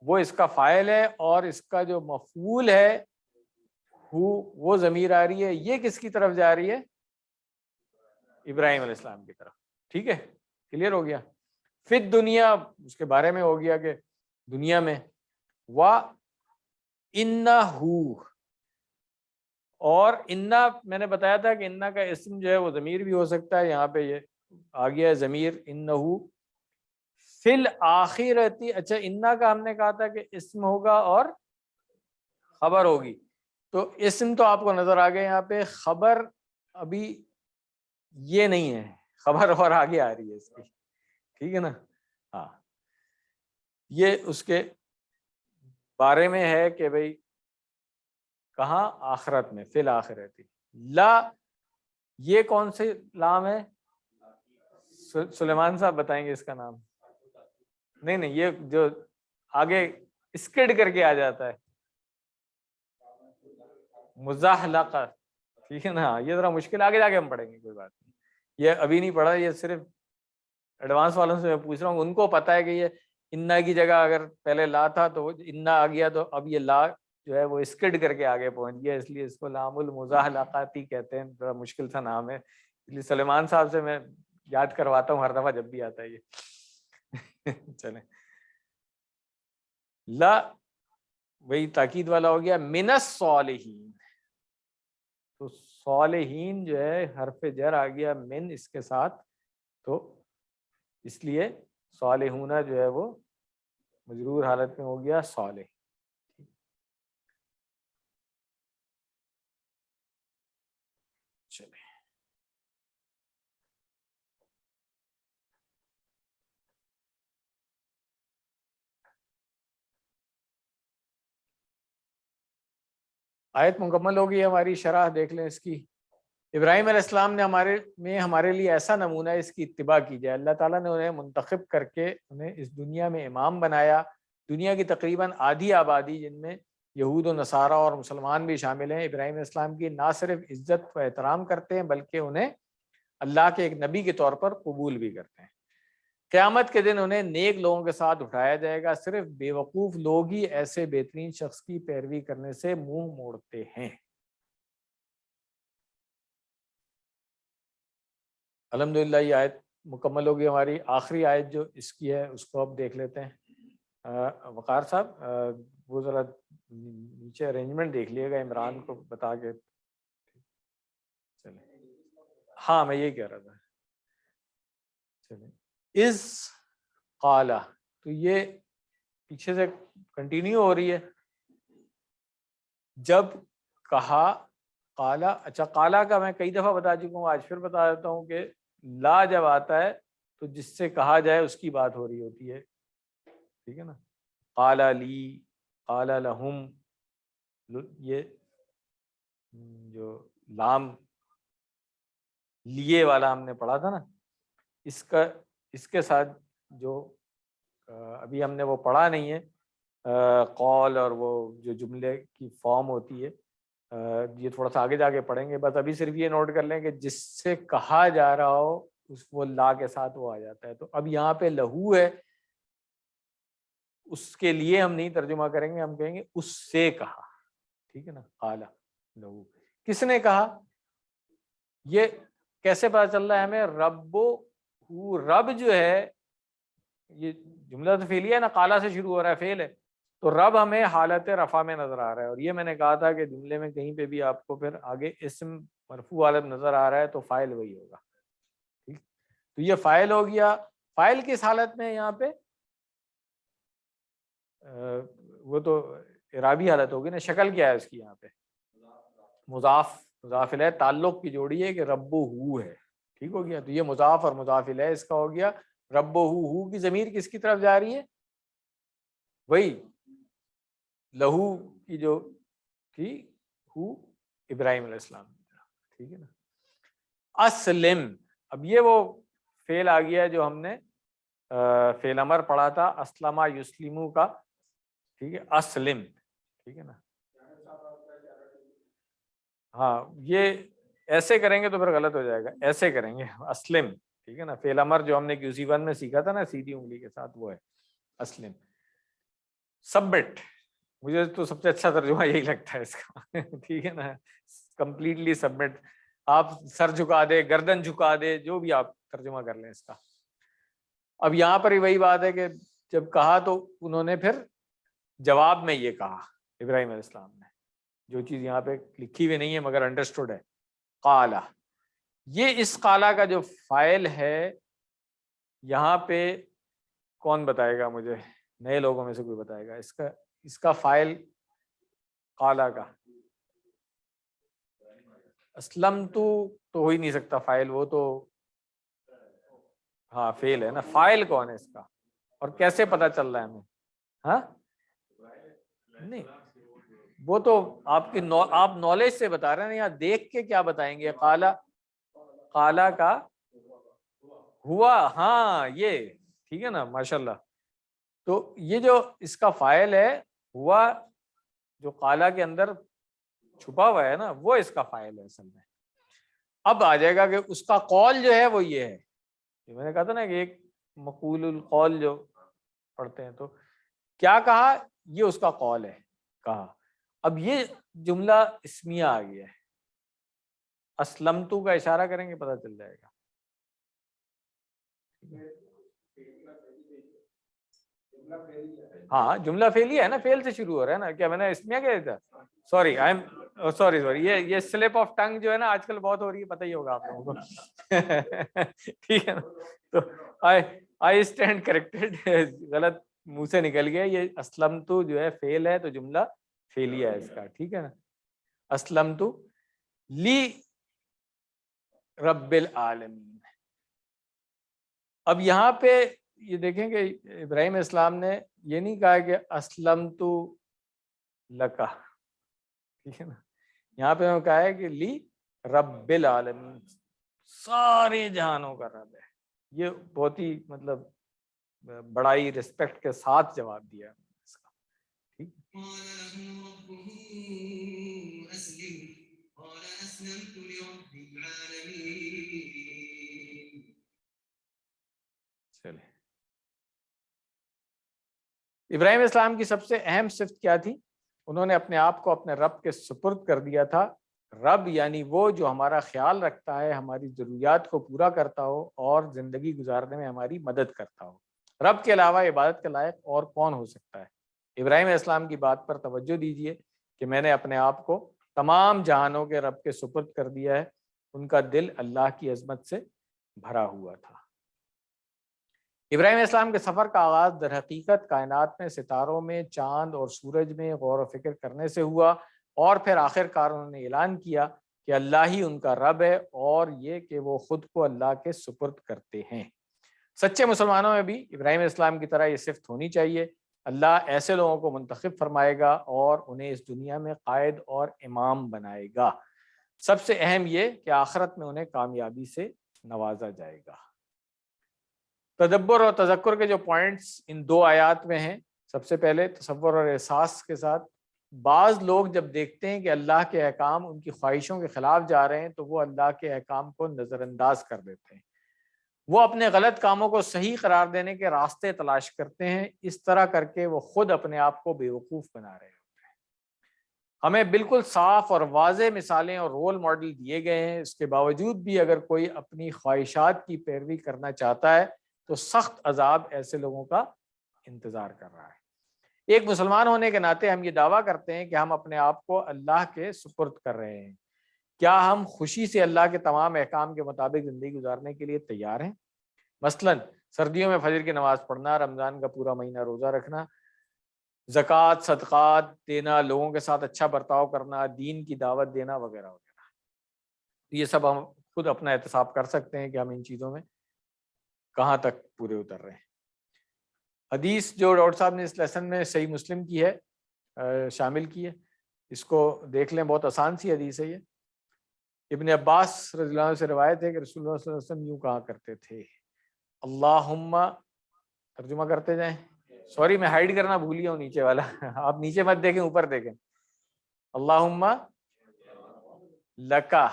وہ اس کا فاعل ہے، اور اس کا جو مفعول ہے وہ ضمیر آ رہی ہے. یہ کس کی طرف جا رہی ہے؟ ابراہیم علیہ السلام کی طرف. ٹھیک ہے، کلیئر ہو گیا. پھر دنیا، اس کے بارے میں ہو گیا کہ دنیا میں، وَإِنَّهُ، اور انا میں نے بتایا تھا کہ انا کا اسم جو ہے وہ ضمیر بھی ہو سکتا ہے. یہاں پہ یہ آ گیا ہے ضمیر انہو فی الآخرتی. اچھا، انا کا ہم نے کہا تھا کہ اسم ہوگا اور خبر ہوگی، تو اسم تو آپ کو نظر آ گیا یہاں پہ، خبر ابھی یہ نہیں ہے، خبر اور آگے آ رہی ہے اس کی، ٹھیک ہے نا. ہاں، یہ اس کے بارے میں ہے کہ بھئی کہاں؟ آخرت میں، فی الآخرتی. لا، یہ کون سے لام ہے؟ سلیمان صاحب بتائیں گے اس کا نام. نہیں، یہ جو آگے اسکڈ کر کے آ جاتا ہے، مزاحلقہ، ٹھیک ہے نا. یہ ذرا مشکل، آگے جا کے ہم پڑھیں گے، کوئی بات نہیں. یہ ابھی نہیں پڑھا، یہ صرف ایڈوانس والوں سے میں پوچھ رہا ہوں. ان کو پتا ہے کہ یہ انا کی جگہ اگر پہلے لا تھا تو انا آ گیا، تو اب یہ لا جو ہے وہ اسکڈ کر کے آگے پہنچ گیا، اس لیے اس کو لام المزاحلقاتی کہتے ہیں. بڑا مشکل سا نام ہے، سلیمان صاحب سے میں یاد کرواتا ہوں ہر دفعہ جب بھی آتا ہے یہ. چلیں لا وہی تاکید والا ہو گیا. من الصالحین، تو صالحین جو ہے حرف جر آ گیا من اس کے ساتھ، تو اس لیے صالحون جو ہے وہ مجرور حالت میں ہو گیا صالح. چلیں آیت مکمل ہوگی ہماری. شرح دیکھ لیں اس کی. ابراہیم علیہ السلام نے ہمارے لیے ایسا نمونہ ہے، اس کی اتباع کی جائے. اللہ تعالیٰ نے انہیں منتخب کر کے انہیں اس دنیا میں امام بنایا. دنیا کی تقریباً آدھی آبادی جن میں یہود و نصارہ اور مسلمان بھی شامل ہیں، ابراہیم علیہ السلام کی نہ صرف عزت و احترام کرتے ہیں بلکہ انہیں اللہ کے ایک نبی کے طور پر قبول بھی کرتے ہیں. قیامت کے دن انہیں نیک لوگوں کے ساتھ اٹھایا جائے گا. صرف بے وقوف لوگ ہی ایسے بہترین شخص کی پیروی کرنے سے منہ موڑتے ہیں. الحمدللہ یہ آیت مکمل ہوگی ہماری. آخری آیت جو اس کی ہے اس کو اب دیکھ لیتے ہیں. وقار صاحب وہ ذرا نیچے ارینجمنٹ دیکھ لیے گا، عمران کو بتا کے. چلیں ہاں میں یہی کہہ رہا تھا. چلیں از قالا، تو یہ پیچھے سے کنٹینیو ہو رہی ہے. جب کہا قالا، اچھا قالا کا میں کئی دفعہ بتا چکا ہوں، آج پھر بتا دیتا ہوں کہ لا جب آتا ہے تو جس سے کہا جائے اس کی بات ہو رہی ہوتی ہے. ٹھیک ہے نا. قالا لی، قالا لہم، یہ جو لام لیے والا ہم نے پڑھا تھا نا، اس کے ساتھ جو ابھی ہم نے وہ پڑھا نہیں ہے قول اور وہ جو جملے کی فارم ہوتی ہے، یہ تھوڑا سا آگے جا کے پڑھیں گے. بس ابھی صرف یہ نوٹ کر لیں کہ جس سے کہا جا رہا ہو اس وہ لا کے ساتھ وہ آ جاتا ہے. تو اب یہاں پہ لہو ہے، اس کے لیے ہم نہیں ترجمہ کریں گے، ہم کہیں گے اس سے کہا. ٹھیک ہے نا. قالا لہو، کس نے کہا؟ یہ کیسے پتا چل رہا ہے ہمیں؟ رب جو ہے، یہ جملہ تو فعلیہ ہے نا، قالا سے شروع ہو رہا ہے، فعل ہے، تو رب ہمیں حالت رفع میں نظر آ رہا ہے. اور یہ میں نے کہا تھا کہ جملے میں کہیں پہ بھی آپ کو پھر آگے اسم مرفوع حالت نظر آ رہا ہے تو فاعل وہی ہوگا. ٹھیک، تو یہ فاعل ہو گیا. فاعل کس حالت میں ہے یہاں پہ؟ وہ تو اعرابی حالت ہوگی نا. شکل کیا ہے اس کی یہاں پہ؟ مضاف الیہ، تعلق کی جوڑی ہے کہ رب ہو ہے. ٹھیک ہو گیا. تو یہ مضاف اور مضاف الیہ اس کا ہو گیا. رب ہو کی ضمیر کس کی طرف جا رہی ہے؟ وہی لہو کی جو تھی، ہو ابراہیم علیہ السلام. ٹھیک ہے نا. اسلم، اب یہ وہ فعل آ گیا جو ہم نے فعل امر پڑھا تھا، اسلمہ یسلمو کا. ٹھیک ہے. اسلم، ٹھیک ہے نا. ہاں یہ ایسے کریں گے تو پھر غلط ہو جائے گا، ایسے کریں گے اسلم. ٹھیک ہے نا. فعل امر جو ہم نے QC1 میں سیکھا تھا نا سیدھی انگلی کے ساتھ، وہ ہے اسلم. سبمٹ، مجھے تو سب سے اچھا ترجمہ یہی لگتا ہے اس کا. ٹھیک ہے نا. کمپلیٹلی سبمٹ، آپ سر جھکا دے، گردن جھکا دے، جو بھی آپ ترجمہ کر لیں اس کا. اب یہاں پر ہی وہی بات ہے کہ جب کہا تو انہوں نے پھر جواب میں یہ کہا ابراہیم علیہ السلام نے، جو چیز یہاں پہ لکھی ہوئی نہیں ہے مگر انڈرسٹوڈ ہے. قالا، یہ اس قالا کا جو فاعل ہے یہاں پہ کون بتائے گا مجھے؟ نئے لوگوں میں سے کوئی بتائے گا اس کا فاعل قالا کا؟ اسلم تو ہو ہی نہیں سکتا فاعل، وہ تو ہاں فعل ہے نا. فاعل کون ہے اس کا اور کیسے پتا چل رہا ہے ہمیں؟ ہاں نہیں، وہ تو آپ کی آپ نالج سے بتا رہے ہیں، یا دیکھ کے کیا بتائیں گے؟ قالا کا ہوا، ہاں یہ ٹھیک ہے نا. ماشاءاللہ. تو یہ جو اس کا فاعل ہے ہوا، جو قالا کے اندر چھپا ہوا ہے نا، وہ اس کا فاعل ہے اصل میں. اب آ جائے گا کہ اس کا قول جو ہے وہ یہ ہے، میں نے کہا تھا نا کہ ایک مقول القول جو پڑھتے ہیں، تو کیا کہا؟ یہ اس کا قول ہے، کہا. اب یہ جملہ اسمیہ آ گیا ہے. اسلمتو کا اشارہ کریں گے پتہ چل جائے گا. ہاں جملہ فعلی ہے نا, فعل سے شروع ہو رہا ہے نا. کیا میں نے اس میں کیا تھا, سوری آئی ایم سوری یہ سلپ آف ٹنگ جو ہے نا آج کل بہت ہو رہی ہے, پتہ ہی ہوگا آپ لوگوں کو. ٹھیک ہے نا, تو آئی اسٹینڈ کریکٹڈ, غلط منہ سے نکل گیا. یہ اسلمتو جو ہے فعل ہے تو جملہ فعلیہ ہے اس کا, ٹھیک ہے نا. اسلمتو لی رب العالمین. اب یہاں پہ یہ دیکھیں کہ ابراہیم علیہ السلام نے یہ نہیں کہا کہ اسلمت لکا, ٹھیک ہے نا. یہاں پہ انہوں نے کہا ہے کہ لی رب العالمین, سارے جہانوں کا رب ہے. یہ بہت ہی مطلب بڑائی رسپیکٹ کے ساتھ جواب دیا اس کا, ٹھیک. چلے, ابراہیم علیہ السلام کی سب سے اہم صفت کیا تھی؟ انہوں نے اپنے آپ کو اپنے رب کے سپرد کر دیا تھا. رب یعنی وہ جو ہمارا خیال رکھتا ہے, ہماری ضروریات کو پورا کرتا ہو اور زندگی گزارنے میں ہماری مدد کرتا ہو. رب کے علاوہ عبادت کے لائق اور کون ہو سکتا ہے؟ ابراہیم علیہ السلام کی بات پر توجہ دیجئے کہ میں نے اپنے آپ کو تمام جہانوں کے رب کے سپرد کر دیا ہے. ان کا دل اللہ کی عظمت سے بھرا ہوا تھا. ابراہیم علیہ السلام کے سفر کا آغاز در حقیقت کائنات میں ستاروں میں, چاند اور سورج میں غور و فکر کرنے سے ہوا, اور پھر آخر کار انہوں نے اعلان کیا کہ اللہ ہی ان کا رب ہے, اور یہ کہ وہ خود کو اللہ کے سپرد کرتے ہیں. سچے مسلمانوں میں بھی ابراہیم علیہ السلام کی طرح یہ صفت ہونی چاہیے. اللہ ایسے لوگوں کو منتخب فرمائے گا اور انہیں اس دنیا میں قائد اور امام بنائے گا. سب سے اہم یہ کہ آخرت میں انہیں کامیابی سے نوازا جائے گا. تدبر اور تذکر کے جو پوائنٹس ان دو آیات میں ہیں, سب سے پہلے تصور اور احساس کے ساتھ. بعض لوگ جب دیکھتے ہیں کہ اللہ کے احکام ان کی خواہشوں کے خلاف جا رہے ہیں تو وہ اللہ کے احکام کو نظر انداز کر دیتے ہیں. وہ اپنے غلط کاموں کو صحیح قرار دینے کے راستے تلاش کرتے ہیں. اس طرح کر کے وہ خود اپنے آپ کو بیوقوف بنا رہے ہوتے ہیں. ہمیں بالکل صاف اور واضح مثالیں اور رول ماڈل دیے گئے ہیں. اس کے باوجود بھی اگر کوئی اپنی خواہشات کی پیروی کرنا چاہتا ہے تو سخت عذاب ایسے لوگوں کا انتظار کر رہا ہے. ایک مسلمان ہونے کے ناطے ہم یہ دعویٰ کرتے ہیں کہ ہم اپنے آپ کو اللہ کے سپرد کر رہے ہیں. کیا ہم خوشی سے اللہ کے تمام احکام کے مطابق زندگی گزارنے کے لیے تیار ہیں؟ مثلاً سردیوں میں فجر کی نماز پڑھنا, رمضان کا پورا مہینہ روزہ رکھنا, زکوٰۃ صدقات دینا, لوگوں کے ساتھ اچھا برتاؤ کرنا, دین کی دعوت دینا وغیرہ وغیرہ. یہ سب ہم خود اپنا احتساب کر سکتے ہیں کہ ہم ان چیزوں میں کہاں تک پورے اتر رہے ہیں. حدیث جو ڈاکٹر صاحب نے اس لیسن میں صحیح مسلم کی ہے, شامل کی ہے, اس کو دیکھ لیں. بہت آسان سی حدیث ہے یہ. ابن عباس رضی اللہ عنہ سے روایت ہے کہ رسول اللہ صلی اللہ علیہ وسلم یوں کہا کرتے تھے, اللہم, ترجمہ کرتے جائیں. سوری میں ہائیڈ کرنا بھول گیا ہوں نیچے والا, آپ نیچے مت دیکھیں اوپر دیکھیں. اللہم لکا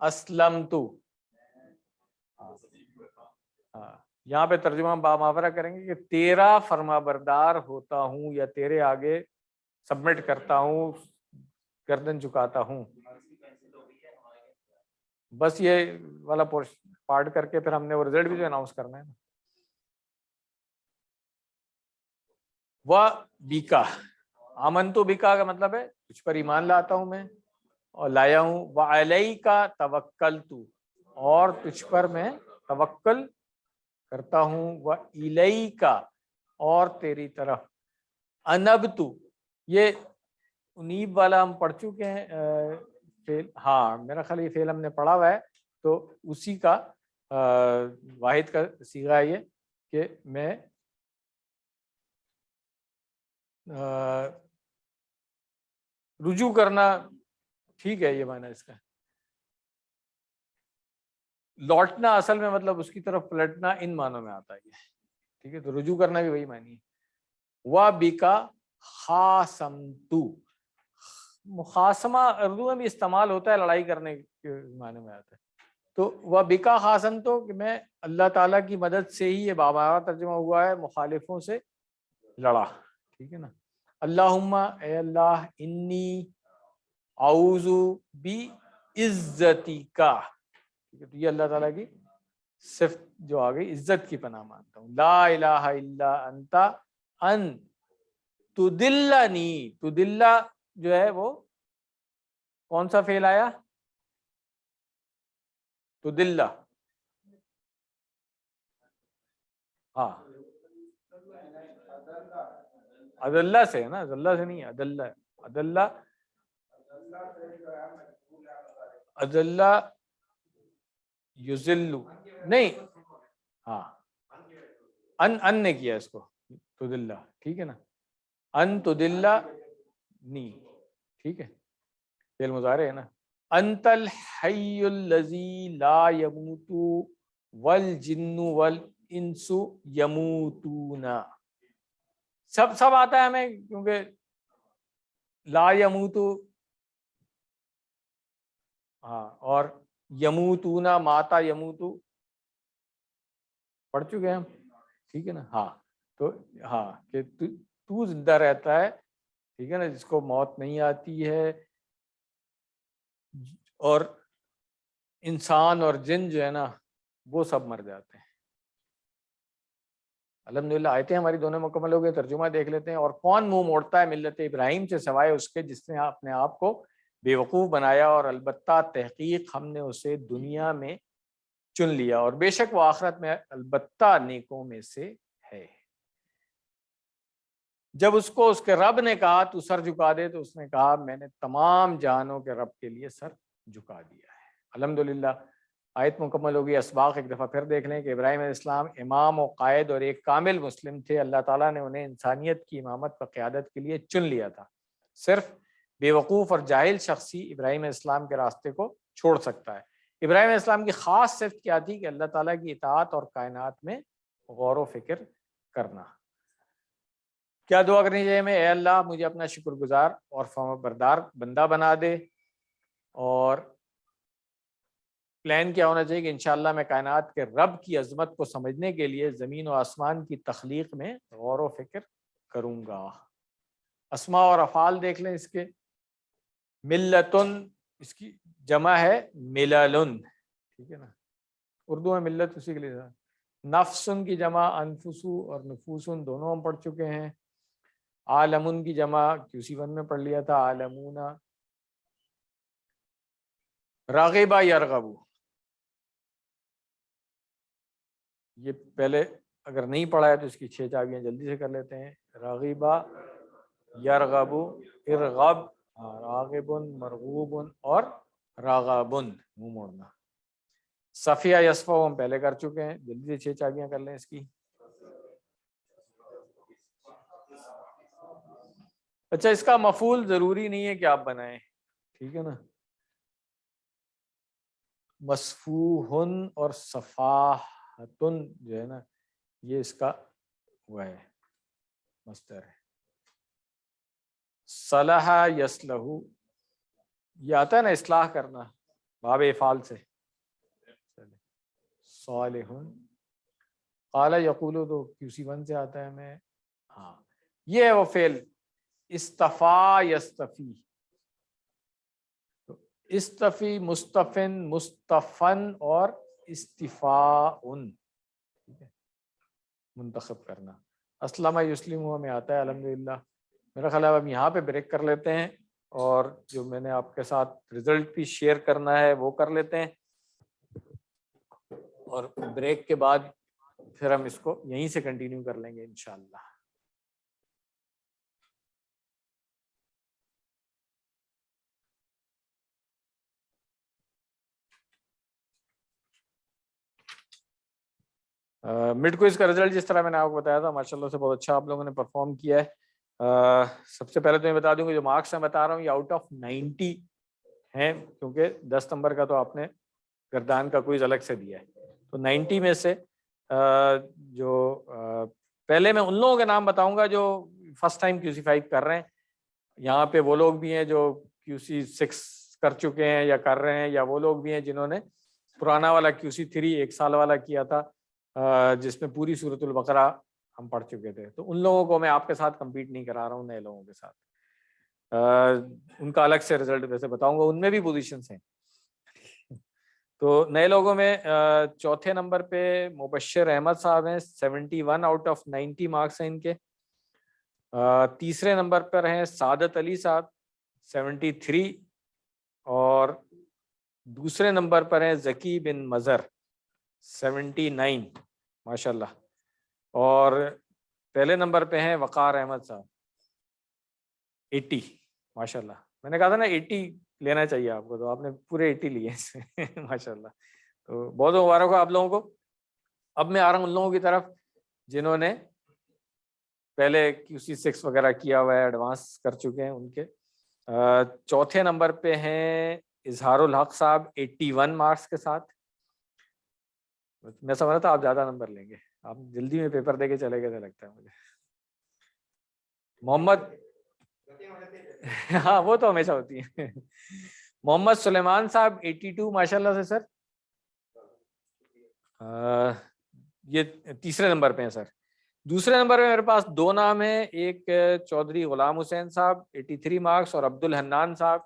اسلمتو. یہاں پہ ترجمہ باماورہ کریں گے کہ تیرا فرما بردار ہوتا ہوں یا تیرے آگے سبمٹ کرتا ہوں, گردن جھکاتا ہوں. بس یہ والا پارٹ کر کے پھر ہم نے وہ رزلٹ بھی جو اناؤنس کرنا ہے نا. وہ بیکا, آمنتو بیکا کا مطلب ہے تجھ پر ایمان لاتا ہوں میں اور لایا ہوں. وعلیکا توکلتو, اور تجھ پر میں توکل کرتا ہوں. وإلیکا, اور تیری طرف. انبتو, یہ انیب والا ہم پڑھ چکے ہیں فعل, ہاں میرا خیال یہ فعل ہم نے پڑھا ہوا ہے, تو اسی کا واحد کا صیغہ یہ کہ میں رجوع کرنا, ٹھیک ہے یہ معنی اس کا. لوٹنا اصل میں مطلب اس کی طرف پلٹنا ان معنوں میں آتا ہے, ٹھیک ہے. تو رجوع کرنا بھی وہی معنی ہے. وَبِكَ خَاصَمْتُ, مخاصمہ اردو میں بھی استعمال ہوتا ہے, لڑائی کرنے کے معنی میں آتا ہے. تو وَبِكَ خَاصَمْتُ کہ میں اللہ تعالیٰ کی مدد سے ہی, یہ بابا ترجمہ ہوا ہے, مخالفوں سے لڑا, ٹھیک ہے نا. اللہم, اے اللہ, انی اعوذ عزتی کا، ٹھیک ہے، تو یہ اللہ تعالیٰ کی صفت جو آ گئی، عزت کی پناہ مانتا ہوں. لا الہ الا انت ان تدلنی، تدلہ جو ہے وہ کون سا فعل آیا؟ تدلہ، ہاں عدلہ سے ہے نا، عدلہ سے نہیں، عدلہ، عدلہ، عدلہ یذلو نہیں، ہاں ان نے کیا اس کو تدلہ، ٹھیک ہے نا، ان تدلہ نی، ٹھیک ہے، فعل مضارع ہے نا. انت الحی الذی لا یموت والجن والانس یموتون، سب آتا ہے ہمیں، کیونکہ لا یموت، ہاں، اور یموتون، ماتا یموت پڑھ چکے ہیں ہم، ٹھیک ہے نا. ہاں تو ہاں کہ تو زندہ رہتا ہے، ٹھیک ہے نا، جس کو موت نہیں آتی ہے، اور انسان اور جن جو ہے نا وہ سب مر جاتے ہیں. الحمدللہ آیتیں ہماری دونوں مکمل ہو گئی، ترجمہ دیکھ لیتے ہیں. اور کون منہ موڑتا ہے ملت ابراہیم سے سوائے اس کے جس نے اپنے آپ کو بے وقوف بنایا، اور البتہ تحقیق ہم نے اسے دنیا میں چن لیا، اور بے شک وہ آخرت میں البتہ نیکوں میں سے ہے. جب اس کو اس کے رب نے کہا تو سر جھکا دے، تو اس نے کہا میں نے تمام جہانوں کے رب کے لیے سر جھکا دیا ہے. الحمدللہ آیت مکمل ہوگی. اسباق ایک دفعہ پھر دیکھ لیں کہ ابراہیم علیہ السلام امام و قائد اور ایک کامل مسلم تھے. اللہ تعالیٰ نے انہیں انسانیت کی امامت و قیادت کے لیے چن لیا تھا. صرف بے وقوف اور جاہل شخص ہی ابراہیم علیہ السلام کے راستے کو چھوڑ سکتا ہے. ابراہیم علیہ السلام کی خاص صفت کیا تھی؟ کہ اللہ تعالیٰ کی اطاعت اور کائنات میں غور و فکر کرنا. کیا دعا کرنی چاہیے ہمیں؟ اے اللہ مجھے اپنا شکر گزار اور فرما بردار بندہ بنا دے. اور پلان کیا ہونا چاہیے کہ انشاءاللہ میں کائنات کے رب کی عظمت کو سمجھنے کے لیے زمین و آسمان کی تخلیق میں غور و فکر کروں گا. اسماء اور افعال دیکھ لیں اس کے. ملتن اس کی جمع ہے ملالن، ٹھیک ہے نا، اردو میں ملت اسی کے لیے. نفسن کی جمع انفسو اور نفوسن دونوں ہم پڑھ چکے ہیں. عالمن کی جمع QC1 میں پڑھ لیا تھا، عالمون. راغبہ یرغبو، یہ پہلے اگر نہیں پڑھا ہے تو اس کی 6 چابیاں جلدی سے کر لیتے ہیں. راغبہ یرغبو، ارغب، راغبن، مرغوبن اور راغبن منہ موڑنا. صفیہ یصفہ ہم پہلے کر چکے ہیں، جلدی سے 6 چابیاں کر لیں اس کی. اچھا اس کا مفعول ضروری نہیں ہے کہ آپ بنائیں، ٹھیک ہے نا. مصفوحن اور صفاحتن جو ہے نا یہ اس کا وہ ہے مصدر ہے. صلح یصلح یہ آتا ہے نا اصلاح کرنا، باب افعال سے. صالحن، قال یقول تو QC1 سے آتا ہے ہمیں. ہاں یہ ہے وہ فعل استفا یستفی. استفی، مستفن، مستفن اور استفاءن، منتخب کرنا. اسلم یسلم ہمیں آتا ہے الحمدللہ. میرا خیال ہے ہم یہاں پہ بریک کر لیتے ہیں، اور جو میں نے آپ کے ساتھ رزلٹ بھی شیئر کرنا ہے وہ کر لیتے ہیں، اور بریک کے بعد پھر ہم اس کو یہیں سے کنٹینیو کر لیں گے انشاءاللہ. مڈ کوئز کا رزلٹ جس طرح میں نے آپ کو بتایا تھا ماشاءاللہ سے بہت اچھا آپ لوگوں نے پرفارم کیا ہے. سب سے پہلے تو میں بتا دوں کہ جو مارکس میں بتا رہا ہوں یہ آؤٹ آف 90 ہیں، کیونکہ 10 نمبر کا تو آپ نے گردان کا کوئز الگ سے دیا ہے. تو 90 میں سے جو پہلے میں ان لوگوں کے نام بتاؤں گا جو فرسٹ ٹائم QC5 کر رہے ہیں. یہاں پہ وہ لوگ بھی ہیں جو QC6 کر چکے ہیں یا کر رہے ہیں، یا وہ لوگ بھی ہیں جنہوں نے پرانا والا QC3 1 سال والا کیا تھا جس میں پوری سورۃ البقرہ ہم پڑھ چکے تھے. تو ان لوگوں کو میں آپ کے ساتھ کمپیٹ نہیں کرا رہا ہوں، نئے لوگوں کے ساتھ. ان کا الگ سے رزلٹ ویسے بتاؤں گا، ان میں بھی پوزیشنز ہیں. تو نئے لوگوں میں چوتھے نمبر پہ مبشر احمد صاحب ہیں، 71 آؤٹ آف 90 مارکس ہیں ان کے۔ تیسرے نمبر پر ہیں سعادت علی صاحب، 73، اور دوسرے نمبر پر ہیں ذکی بن مظہر، 79 ماشاء اللہ، اور پہلے نمبر پہ ہیں وقار احمد صاحب، 80 ماشاء اللہ۔ میں نے کہا تھا نا 80 لینا چاہیے آپ کو، تو آپ نے پورے 80 لیے اس میں ماشاء اللہ، تو بہت مبارک ہو آپ لوگوں کو۔ اب میں آ رہا ہوں ان لوگوں کی طرف جنہوں نے پہلے QC6 وغیرہ کیا ہوا ہے، ایڈوانس کر چکے ہیں ان کے۔ چوتھے نمبر پہ ہیں اظہار الحق صاحب، 81 مارکس کے ساتھ۔ میں سمجھ رہا تھا آپ زیادہ نمبر لیں گے، آپ جلدی میں پیپر دے کے چلے گئے تھے لگتا ہے مجھے۔ محمد ہاں وہ تو ہمیشہ ہوتی ہے۔ محمد سلیمان صاحب 82 ماشاء اللہ سے سر، یہ تیسرے نمبر پہ ہیں سر۔ دوسرے نمبر پہ میرے پاس دو نام ہیں، ایک چودھری غلام حسین صاحب 83 مارکس، اور عبد الحنان صاحب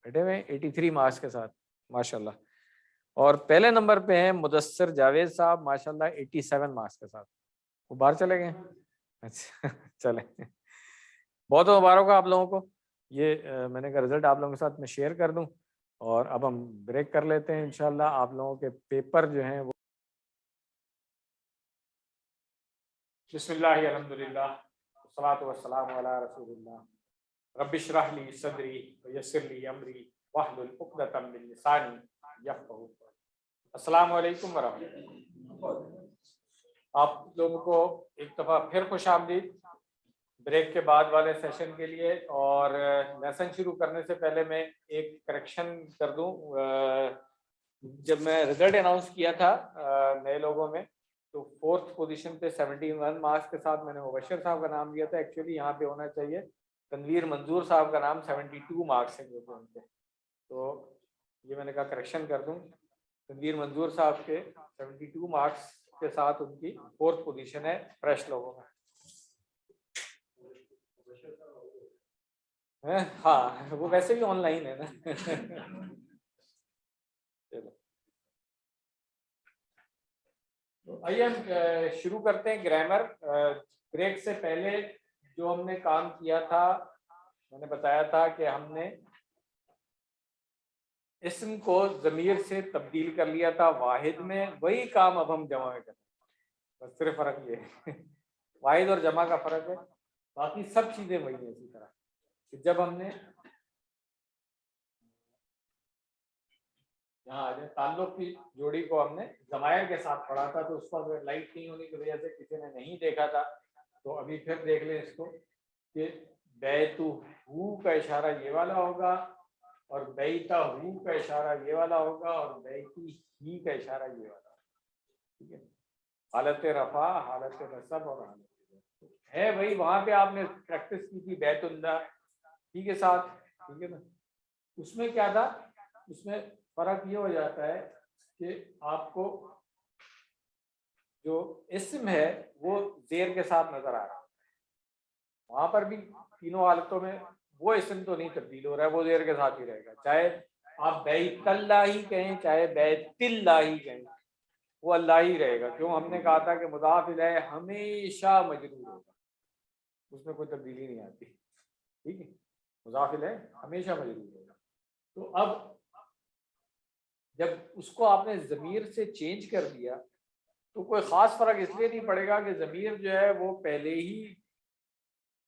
بیٹھے ہوئے 83 مارکس کے ساتھ ماشاء اللہ، اور پہلے نمبر پہ ہیں مدثر جاوید صاحب ماشاء اللہ 87 مارکس کے ساتھ۔ وہ باہر چلے گئے؟ اچھا چلیں، بہت مبارک ہو آپ لوگوں کو۔ یہ میں نے کہا رزلٹ آپ لوگوں کے ساتھ میں شیئر کر دوں، اور اب ہم بریک کر لیتے ہیں انشاءاللہ۔ آپ لوگوں کے پیپر جو ہیں وہ بسم اللہ الحمدللہ والصلاۃ والسلام علی رسول اللہ، رب اشرح لی صدری ویسر لی امری واحلل عقدۃ من لسانی یفقہوا قولی۔ السلام علیکم ورحمۃ اللہ۔ آپ لوگوں کو ایک دفعہ پھر خوش آمدید بریک کے بعد والے سیشن کے لیے، اور لیسن شروع کرنے سے پہلے میں ایک کریکشن کر دوں۔ جب میں رزلٹ اناؤنس کیا تھا نئے لوگوں میں، تو 4تھ پوزیشن پہ 71 مارکس کے ساتھ میں نے مبشر صاحب کا نام لیا تھا، ایکچولی یہاں پہ ہونا چاہیے تنویر منظور صاحب کا نام، 72 مارکس ہیں جو ان کے، تو یہ میں نے کہا کریکشن کر دوں۔ تنویر منظور صاحب کے 72 مارکس کے ساتھ ان کی 4تھ پوزیشن ہے فریش لوگوں میں۔ ہاں وہ ویسے بھی آن لائن ہے نا۔ چلو آئیے ہم شروع کرتے ہیں گرامر۔ بریک سے پہلے جو ہم نے کام کیا تھا، میں نے بتایا تھا کہ ہم نے اسم کو ضمیر سے تبدیل کر لیا تھا واحد میں، وہی کام اب ہم جمع میں کریں گے، بس صرف فرق یہ ہے واحد اور جمع کا فرق ہے، باقی سب چیزیں وہی ہیں۔ اسی طرح کہ جب ہم نے یہاں تعلق کی جوڑی کو ہم نے ضمائر کے ساتھ پڑھا تھا، تو اس پر لائٹ نہیں ہونے کی وجہ سے کسی نے نہیں دیکھا تھا، تو ابھی پھر دیکھ لیں اس کو کہ بیتو ہو کا اشارہ یہ والا ہوگا، اور بیتا ہو کا اشارہ یہ والا ہوگا، اور بیتی ہی کا اشارہ یہ والا ہوگا، ٹھیک ہے۔ حالت رفع، حالت نصب اور حالت ہے وہی، وہاں پہ آپ نے پریکٹس کی تھی بیت اللہ ہی کے ساتھ، ٹھیک ہے نا۔ اس میں کیا تھا، اس میں فرق یہ ہو جاتا ہے کہ آپ کو جو اسم ہے وہ زیر کے ساتھ نظر آ رہا ہے، وہاں پر بھی تینوں حالتوں میں وہ اسم تو نہیں تبدیل ہو رہا ہے، وہ زیر کے ساتھ ہی رہے گا، چاہے آپ بیت اللہ ہی کہیں چاہے بیت اللہ ہی کہیں، وہ اللہ ہی رہے گا۔ کیوں؟ ہم نے کہا تھا کہ مضاف الیہ ہمیشہ مجرور ہوگا، اس میں کوئی تبدیلی نہیں آتی، ٹھیک ہے، مضاف الیہ ہمیشہ مجرور ہوگا۔ تو اب جب اس کو آپ نے ضمیر سے چینج کر دیا تو کوئی خاص فرق اس لیے نہیں پڑے گا کہ ضمیر جو ہے وہ پہلے ہی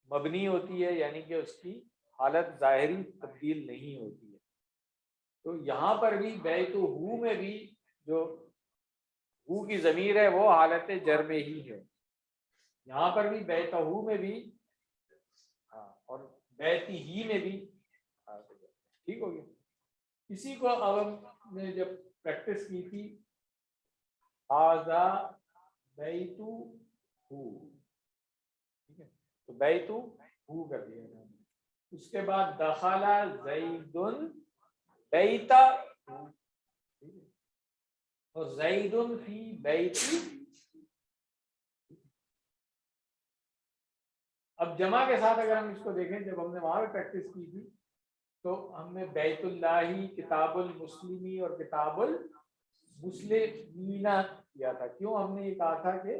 مبنی ہوتی ہے، یعنی کہ اس کی حالت ظاہری تبدیل نہیں ہوتی ہے۔ تو یہاں پر بھی بیت ہو میں بھی جو ہو کی ضمیر ہے وہ حالت جر میں ہی ہے، یہاں پر بھی بیت ہو میں بھی، ہاں، اور بیتی ہی میں بھی، ٹھیک ہو گیا۔ اسی کو اب ہم نے جب پریکٹس کی تھی ہذا بیتو ہو، ٹھیک ہے، تو بیتو ہو کر دیا تھا، اس کے بعد دخل زید بیتا ہو، اور زید فی بیتی۔ اب جمع کے ساتھ اگر ہم اس کو دیکھیں، جب ہم نے وہاں پہ پریکٹس کی تھی تو ہم نے بیت اللہ، کتاب المسلمی اور کتاب مسلمین کیا تھا. کیوں ہم نے یہ کہا تھا کہ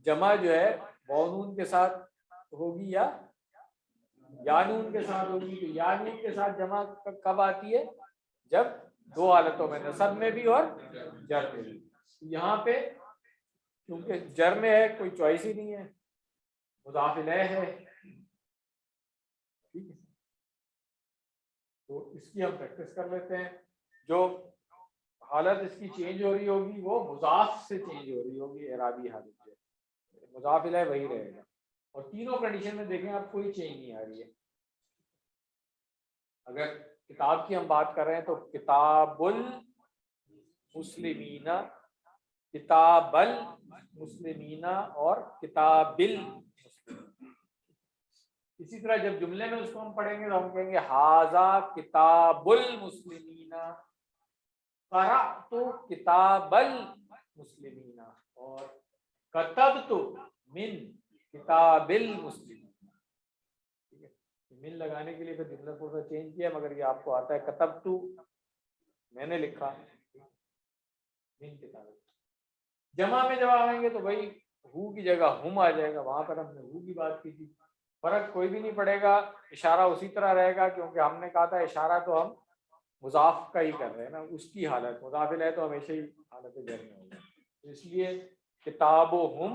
جمع جو ہے واو کے ساتھ ہوگی یا نون کے ساتھ ہوگی. تو یا نون کے ساتھ جمع کب آتی ہے؟ جب دو حالتوں میں، نصب میں بھی اور جر میں بھی. یہاں پہ کیونکہ جر میں ہے کوئی چوائس ہی نہیں ہے، مضاف الیہ ہے، ٹھیک ہے. تو اس کی ہم پریکٹس کر لیتے ہیں. جو حالت اس کی چینج ہو رہی ہوگی وہ مضاف سے چینج ہو رہی ہوگی. اعرابی حالت جو ہے مضاف الیہ وہی رہے گا. اور تینوں کنڈیشن میں دیکھیں آپ کوئی چینج نہیں آ رہی ہے. اگر کتاب کی ہم بات کر رہے ہیں تو کتاب المسلمین، کتاب المسلمین اور کتاب المسلمین. اسی طرح جب جملے میں اس کو ہم پڑھیں گے تو ہم کہیں گے ھذا کتاب المسلمین، قرأت کتاب المسلمین، اور کتبت من کتاب المسلمین. من لگانے کے لیے پھر جملہ تھوڑا سا چینج کیا، مگر یہ آپ کو آتا ہے. کتبت میں نے لکھا، من کتاب. جمع میں جب آئیں گے تو بھائی ہو کی جگہ ہم آ جائے گا. وہاں پر ہم نے ہو کی بات کی تھی. فرق کوئی بھی نہیں پڑے گا، اشارہ اسی طرح رہے گا، کیونکہ ہم نے کہا تھا اشارہ تو ہم مضاف کا ہی کر رہے ہیں نا. اس کی حالت مضاف الیہ تو ہمیشہ ہی حالت جر میں ہوگا. اس لیے کتابہم،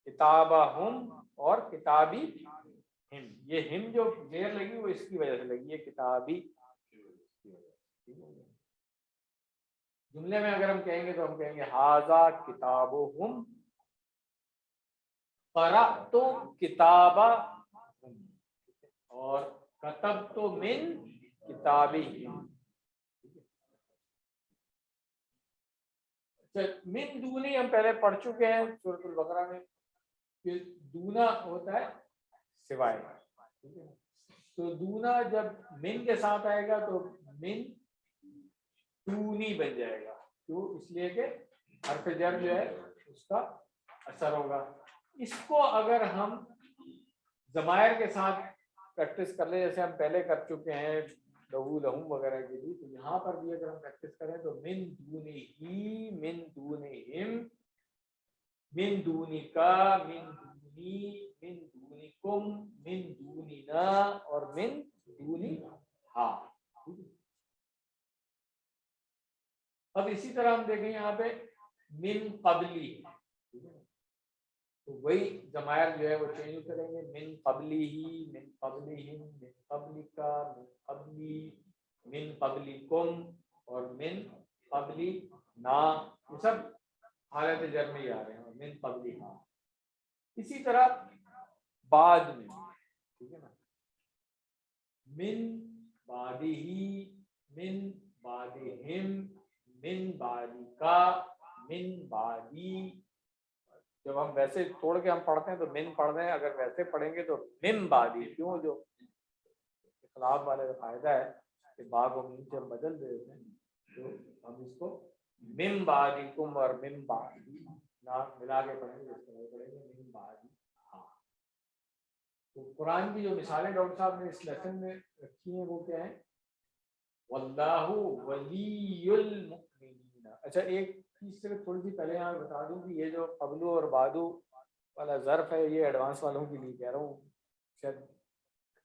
کتابہم اور کتابی ہم. یہ ہم جو زیر لگی وہ اس کی وجہ سے لگی ہے، کتابی. جملے میں اگر ہم کہیں گے تو ہم کہیں گے ھذا کتابہم قرأت کتابہم اور کتبت من کتابہم. من دونی ہم پہلے پڑھ چکے ہیں سورۃ البقرہ میں کہ دونا ہوتا ہے سوائے. تو دونا جب من کے ساتھ آئے گا تو من دونی بن جائے گا. کیوں؟ اس لیے کہ حرف جر جو ہے اس کا اثر ہوگا. اس کو اگر ہم ضمائر کے ساتھ پریکٹس کر لیں جیسے ہم پہلے کر چکے ہیں لہو لہم وغیرہ کے لیے، تو یہاں پر بھی اگر ہم پریکٹس کریں تو من دونی ہی، من دونہم، من دونکا، من دونی، من دونکم، من دوننا اور من دونہا. اب اسی طرح ہم دیکھیں یہاں پہ من قبلی، تو وہی ضمائر جو ہے وہ چینج کریں گے. من قبلی ہی، من قبلہم، من قبلکا، من قبلی، من قبلکم اور من قبلی نا. یہ سب حالت جر میں ہی آ رہے ہیں. من قبلی ہاں. اسی طرح بعد میں، ٹھیک ہے نا، من بعدہی، من بعدہم، من بعدکا، من بعدی. جب ہم ویسے توڑ کے ہم پڑھتے ہیں تو من پڑھ رہے ہیں، اگر ویسے پڑھیں گے تو من بعدی. کیوں؟ جو اخلاق والے کا فائدہ ہے کہ با کو میم سے ہم بدل دیتے ہیں، تو ہم اس کو من بعدکم اور من بعدی ملا کے پڑھیں گے. اس طرح پڑھیں گے من بعدی. ہاں، تو قرآن کی جو مثالیں ڈاکٹر صاحب نے اس لیسن میں رکھی ہیں وہ کیا ہیں؟ واللہ ولی المؤمنین. اچھا ایک چیز صرف تھوڑی سی پہلے یہاں بتا دوں کہ یہ جو قبلو اور بعدو والا ظرف ہے یہ ایڈوانس والوں کے لیے کہہ رہا ہوں، شاید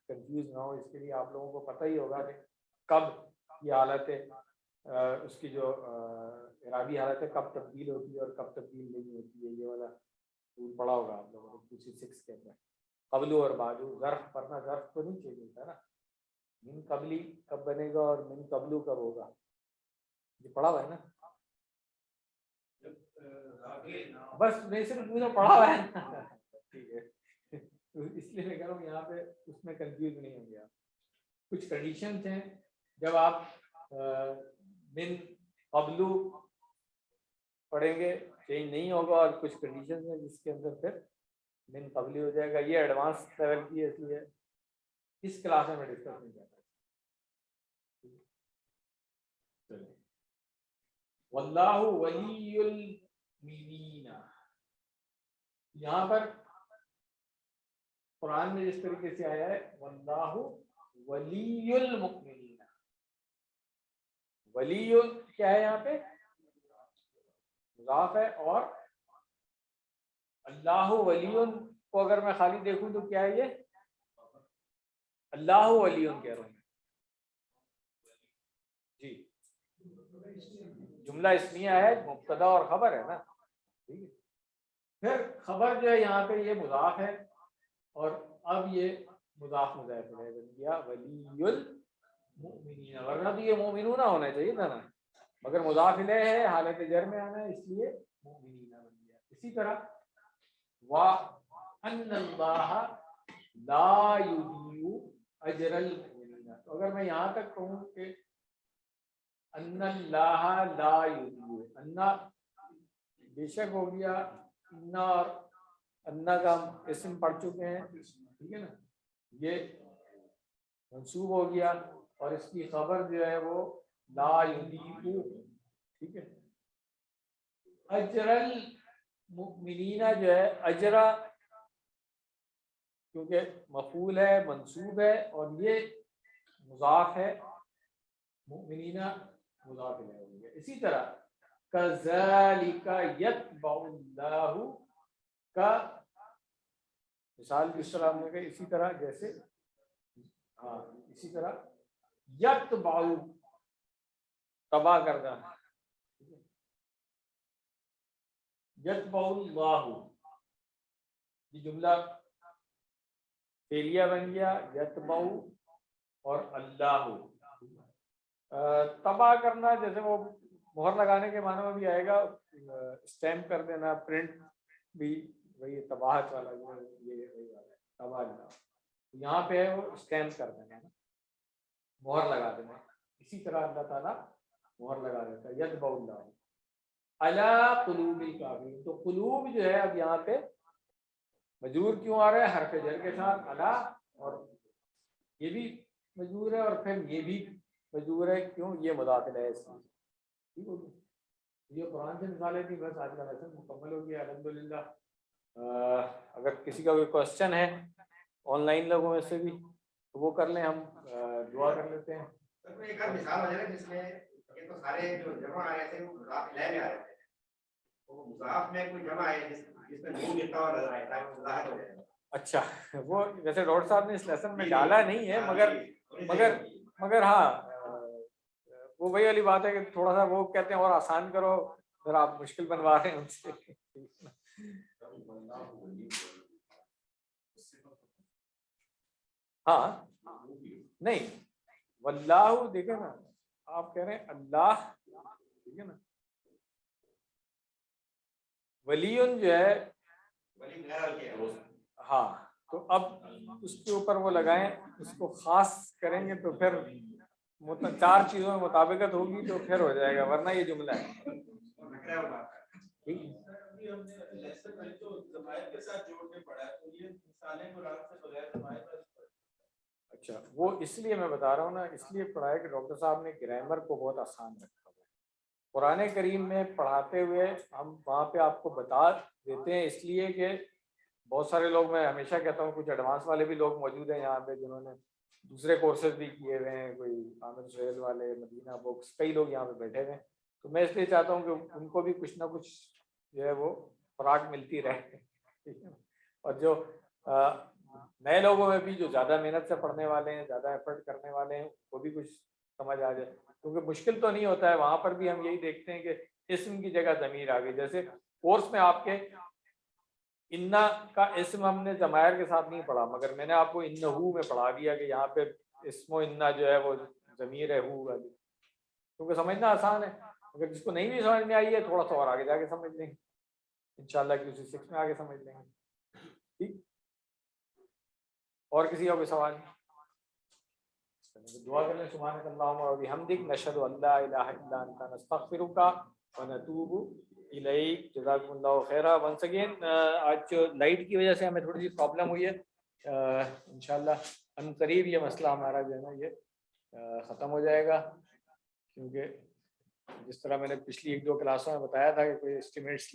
کنفیوز نہ ہو. اس کے لیے آپ لوگوں کو پتہ ہی ہوگا کہ کب یہ حالت ہے، اس کی جو اعرابی حالت ہے کب تبدیل ہوتی ہے اور کب تبدیل نہیں ہوتی ہے. یہ والا رول پڑا ہوگا آپ لوگوں نے 2C6 کے اندر. قبلو اور بعدو ظرف ورنہ ظرف تو نہیں چینج ہوتا نا. من قبلی کب بنے گا اور من قبلو کب ہوگا، یہ پڑھا ہوا ہے نا. بس نہیں صرف مجھے پڑھا ہوا ہے ٹھیک ہے. اس لیے میں کہہ رہا ہوں یہاں پہ اس میں کنفیوز نہیں ہوں گے. کچھ کنڈیشنز ہیں جب آپ من قبلو پڑھیں گے چینج نہیں ہوگا، اور کچھ کنڈیشنز ہیں جس کے اندر پھر من قبلی ہو جائے گا. یہ ایڈوانس لیول کی ہے، اس لیے اس کلاس میں ڈسکس نہیں کرتا. واللہ ولی المؤمنین، یہاں پر قرآن میں جس طریقے سے آیا ہے واللہ ولی المؤمنین، ولی کیا ہے یہاں پہ؟ مضاف ہے. اور اللہ ولی کو اگر میں خالی دیکھوں تو کیا ہے یہ؟ اللہ ولی کہہ رہا ہوں جی. جملہ اسمیہ ہے, مبتدا اور خبر ہے نا, ٹھیک ہے. پھر خبر جو ہے یہاں پہ یہ مضاف ہے, اور اب یہ مضاف مضاف الیہ بن گیا ولی المؤمنین, ورنہ تو یہ مومنون ہونا چاہیے تھا نا, مگر مضاف الیہ ہے, حالت جر میں آنا ہے, اس لیے مومنین بن گیا. اسی طرح وَأَنَّ اللَّهَ لَا يُضِيعُ أَجْرَ الْمُؤْمِنِينَ, تو اگر میں یہاں تک کہوں کہ ان اللہ لا یضیع, انا بے شک ہو گیا, انا اور انا کا اسم پڑھ چکے ہیں, ٹھیک ہے نا, یہ منصوب ہو گیا, اور اس کی خبر جو ہے وہ لا یضیع, ٹھیک ہے. اجر المؤمنین جو ہے, اجرا کیونکہ مفعول ہے, منصوب ہے, اور یہ مضاف ہے, مؤمنین مضاف الیہ ہو گیا. اسی طرح کذالک یتبع اللہ کا مثال کس طرح ہم نے کہا, اسی طرح جیسے, ہاں اسی طرح یتبع تباہ کردہ, یتبع اللہ, یہ جملہ فعلیہ بن گیا, یتبع اور اللہ. تباہ کرنا جیسے وہ مہر لگانے کے معنی میں بھی آئے گا, اسٹیمپ کر دینا, پرنٹ بھی وہی تباہت والا جو ہے, یہ وہی والا ہے تباہ. یہاں پہ ہے وہ اسٹیمپ کر دینا, مہر لگا دینا. اسی طرح اللہ تعالیٰ مہر لگا دیتا ہے. یتبع اللہ علی قلوب الکافرین, تو قلوب جو ہے اب یہاں پہ مجرور کیوں آ رہا ہے؟ حرف جر کے ساتھ علی, اور یہ بھی مجرور ہے, اور پھر یہ بھی مجبور ہے, کیوں؟ یہ مضاف الیہ ہے اس میں, ٹھیک ہو گیا. یہ قرآن سے مثالیں تھی, بس آج کا لیسن مکمل ہو گیا الحمدللہ. اگر کسی کا کوئی کوشچن ہے آن لائن لوگوں میں سے بھی تو وہ کر لیں, ہم دعا کر لیتے ہیں. ایک مثال ہو جائے جس میں یہ تو سارے جو جمع آ رہے تھے وہ مضاف الیہ میں آ رہے تھے, وہ مضاف میں کوئی جمع ہے جس میں نون لکھا ہوا نظر آئے تاکہ وضاحت ہو جائے. اچھا, وہ ویسے ڈاکٹر صاحب نے اس لیسن میں ڈالا نہیں ہے, مگر ہاں وہ وہی والی بات ہے کہ تھوڑا سا وہ کہتے ہیں اور آسان کرو, پھر آپ مشکل بنوا رہے ہیں ان سے. ہاں نہیں, واللہ دیکھیں نا, آپ کہہ رہے ہیں اللہ, ٹھیک ہے نا, ولی جو ہے, ہاں, تو اب اس کے اوپر وہ لگائیں, اس کو خاص کریں گے تو پھر چار چیزوں میں مطابقت ہوگی تو پھر ہو جائے گا, ورنہ یہ جملہ ہے. اچھا, وہ اس لیے میں بتا رہا ہوں نا, اس لیے پڑھایا کہ ڈاکٹر صاحب نے گرامر کو بہت آسان رکھا ہے. قرآن کریم میں پڑھاتے ہوئے ہم وہاں پہ آپ کو بتا دیتے ہیں, اس لیے کہ بہت سارے لوگ, میں ہمیشہ کہتا ہوں کچھ ایڈوانس والے بھی لوگ موجود ہیں یہاں پہ جنہوں نے دوسرے کورسز بھی کیے ہوئے ہیں, کوئی عامر سہیل والے, مدینہ بکس, کئی لوگ یہاں پہ بیٹھے ہوئے ہیں. تو میں اس لیے چاہتا ہوں کہ ان کو بھی کچھ نہ کچھ جو ہے وہ خوراک ملتی رہے. اور جو نئے لوگوں میں بھی جو زیادہ محنت سے پڑھنے والے ہیں, زیادہ ایفرٹ کرنے والے ہیں, وہ بھی کچھ سمجھ آ جائے, کیونکہ مشکل تو نہیں ہوتا ہے. وہاں پر بھی ہم یہی دیکھتے ہیں کہ اسم کی جگہ ضمیر آ گئی. جیسے کورس میں آپ کے انا کا اسم ہم نے ضمائر کے ساتھ نہیں پڑھا, مگر میں نے آپ کو انہو میں پڑھا دیا کہ یہاں پہ اسم و انا جو ہے وہ ضمیر ہے ہو والی, کیونکہ سمجھنا آسان ہے. اگر جس کو نہیں بھی سمجھ میں آئی ہے, تھوڑا سا اور آگے جا کے سمجھ لیں گے انشاءاللہ, کہ اسی 6 میں آگے سمجھ لیں گے. ٹھیک, اور کسی کا کوئی سوال؟ دعا کر لیں. سبحانک اللہم و بحمدک, نشہد ان لا الہ الا انت, نستغفرک و نتوب الیک. جزاکم اللہ خیرا. ونس اگین, آج لائٹ کی وجہ سے ہمیں تھوڑی سی پرابلم ہوئی ہے. انشاءاللہ ان قریب یہ مسئلہ ہمارا جو ہے نا یہ ختم ہو جائے گا, کیونکہ جس طرح میں نے پچھلی 1-2 کلاسوں میں بتایا تھا کہ کوئی اسٹیمیٹس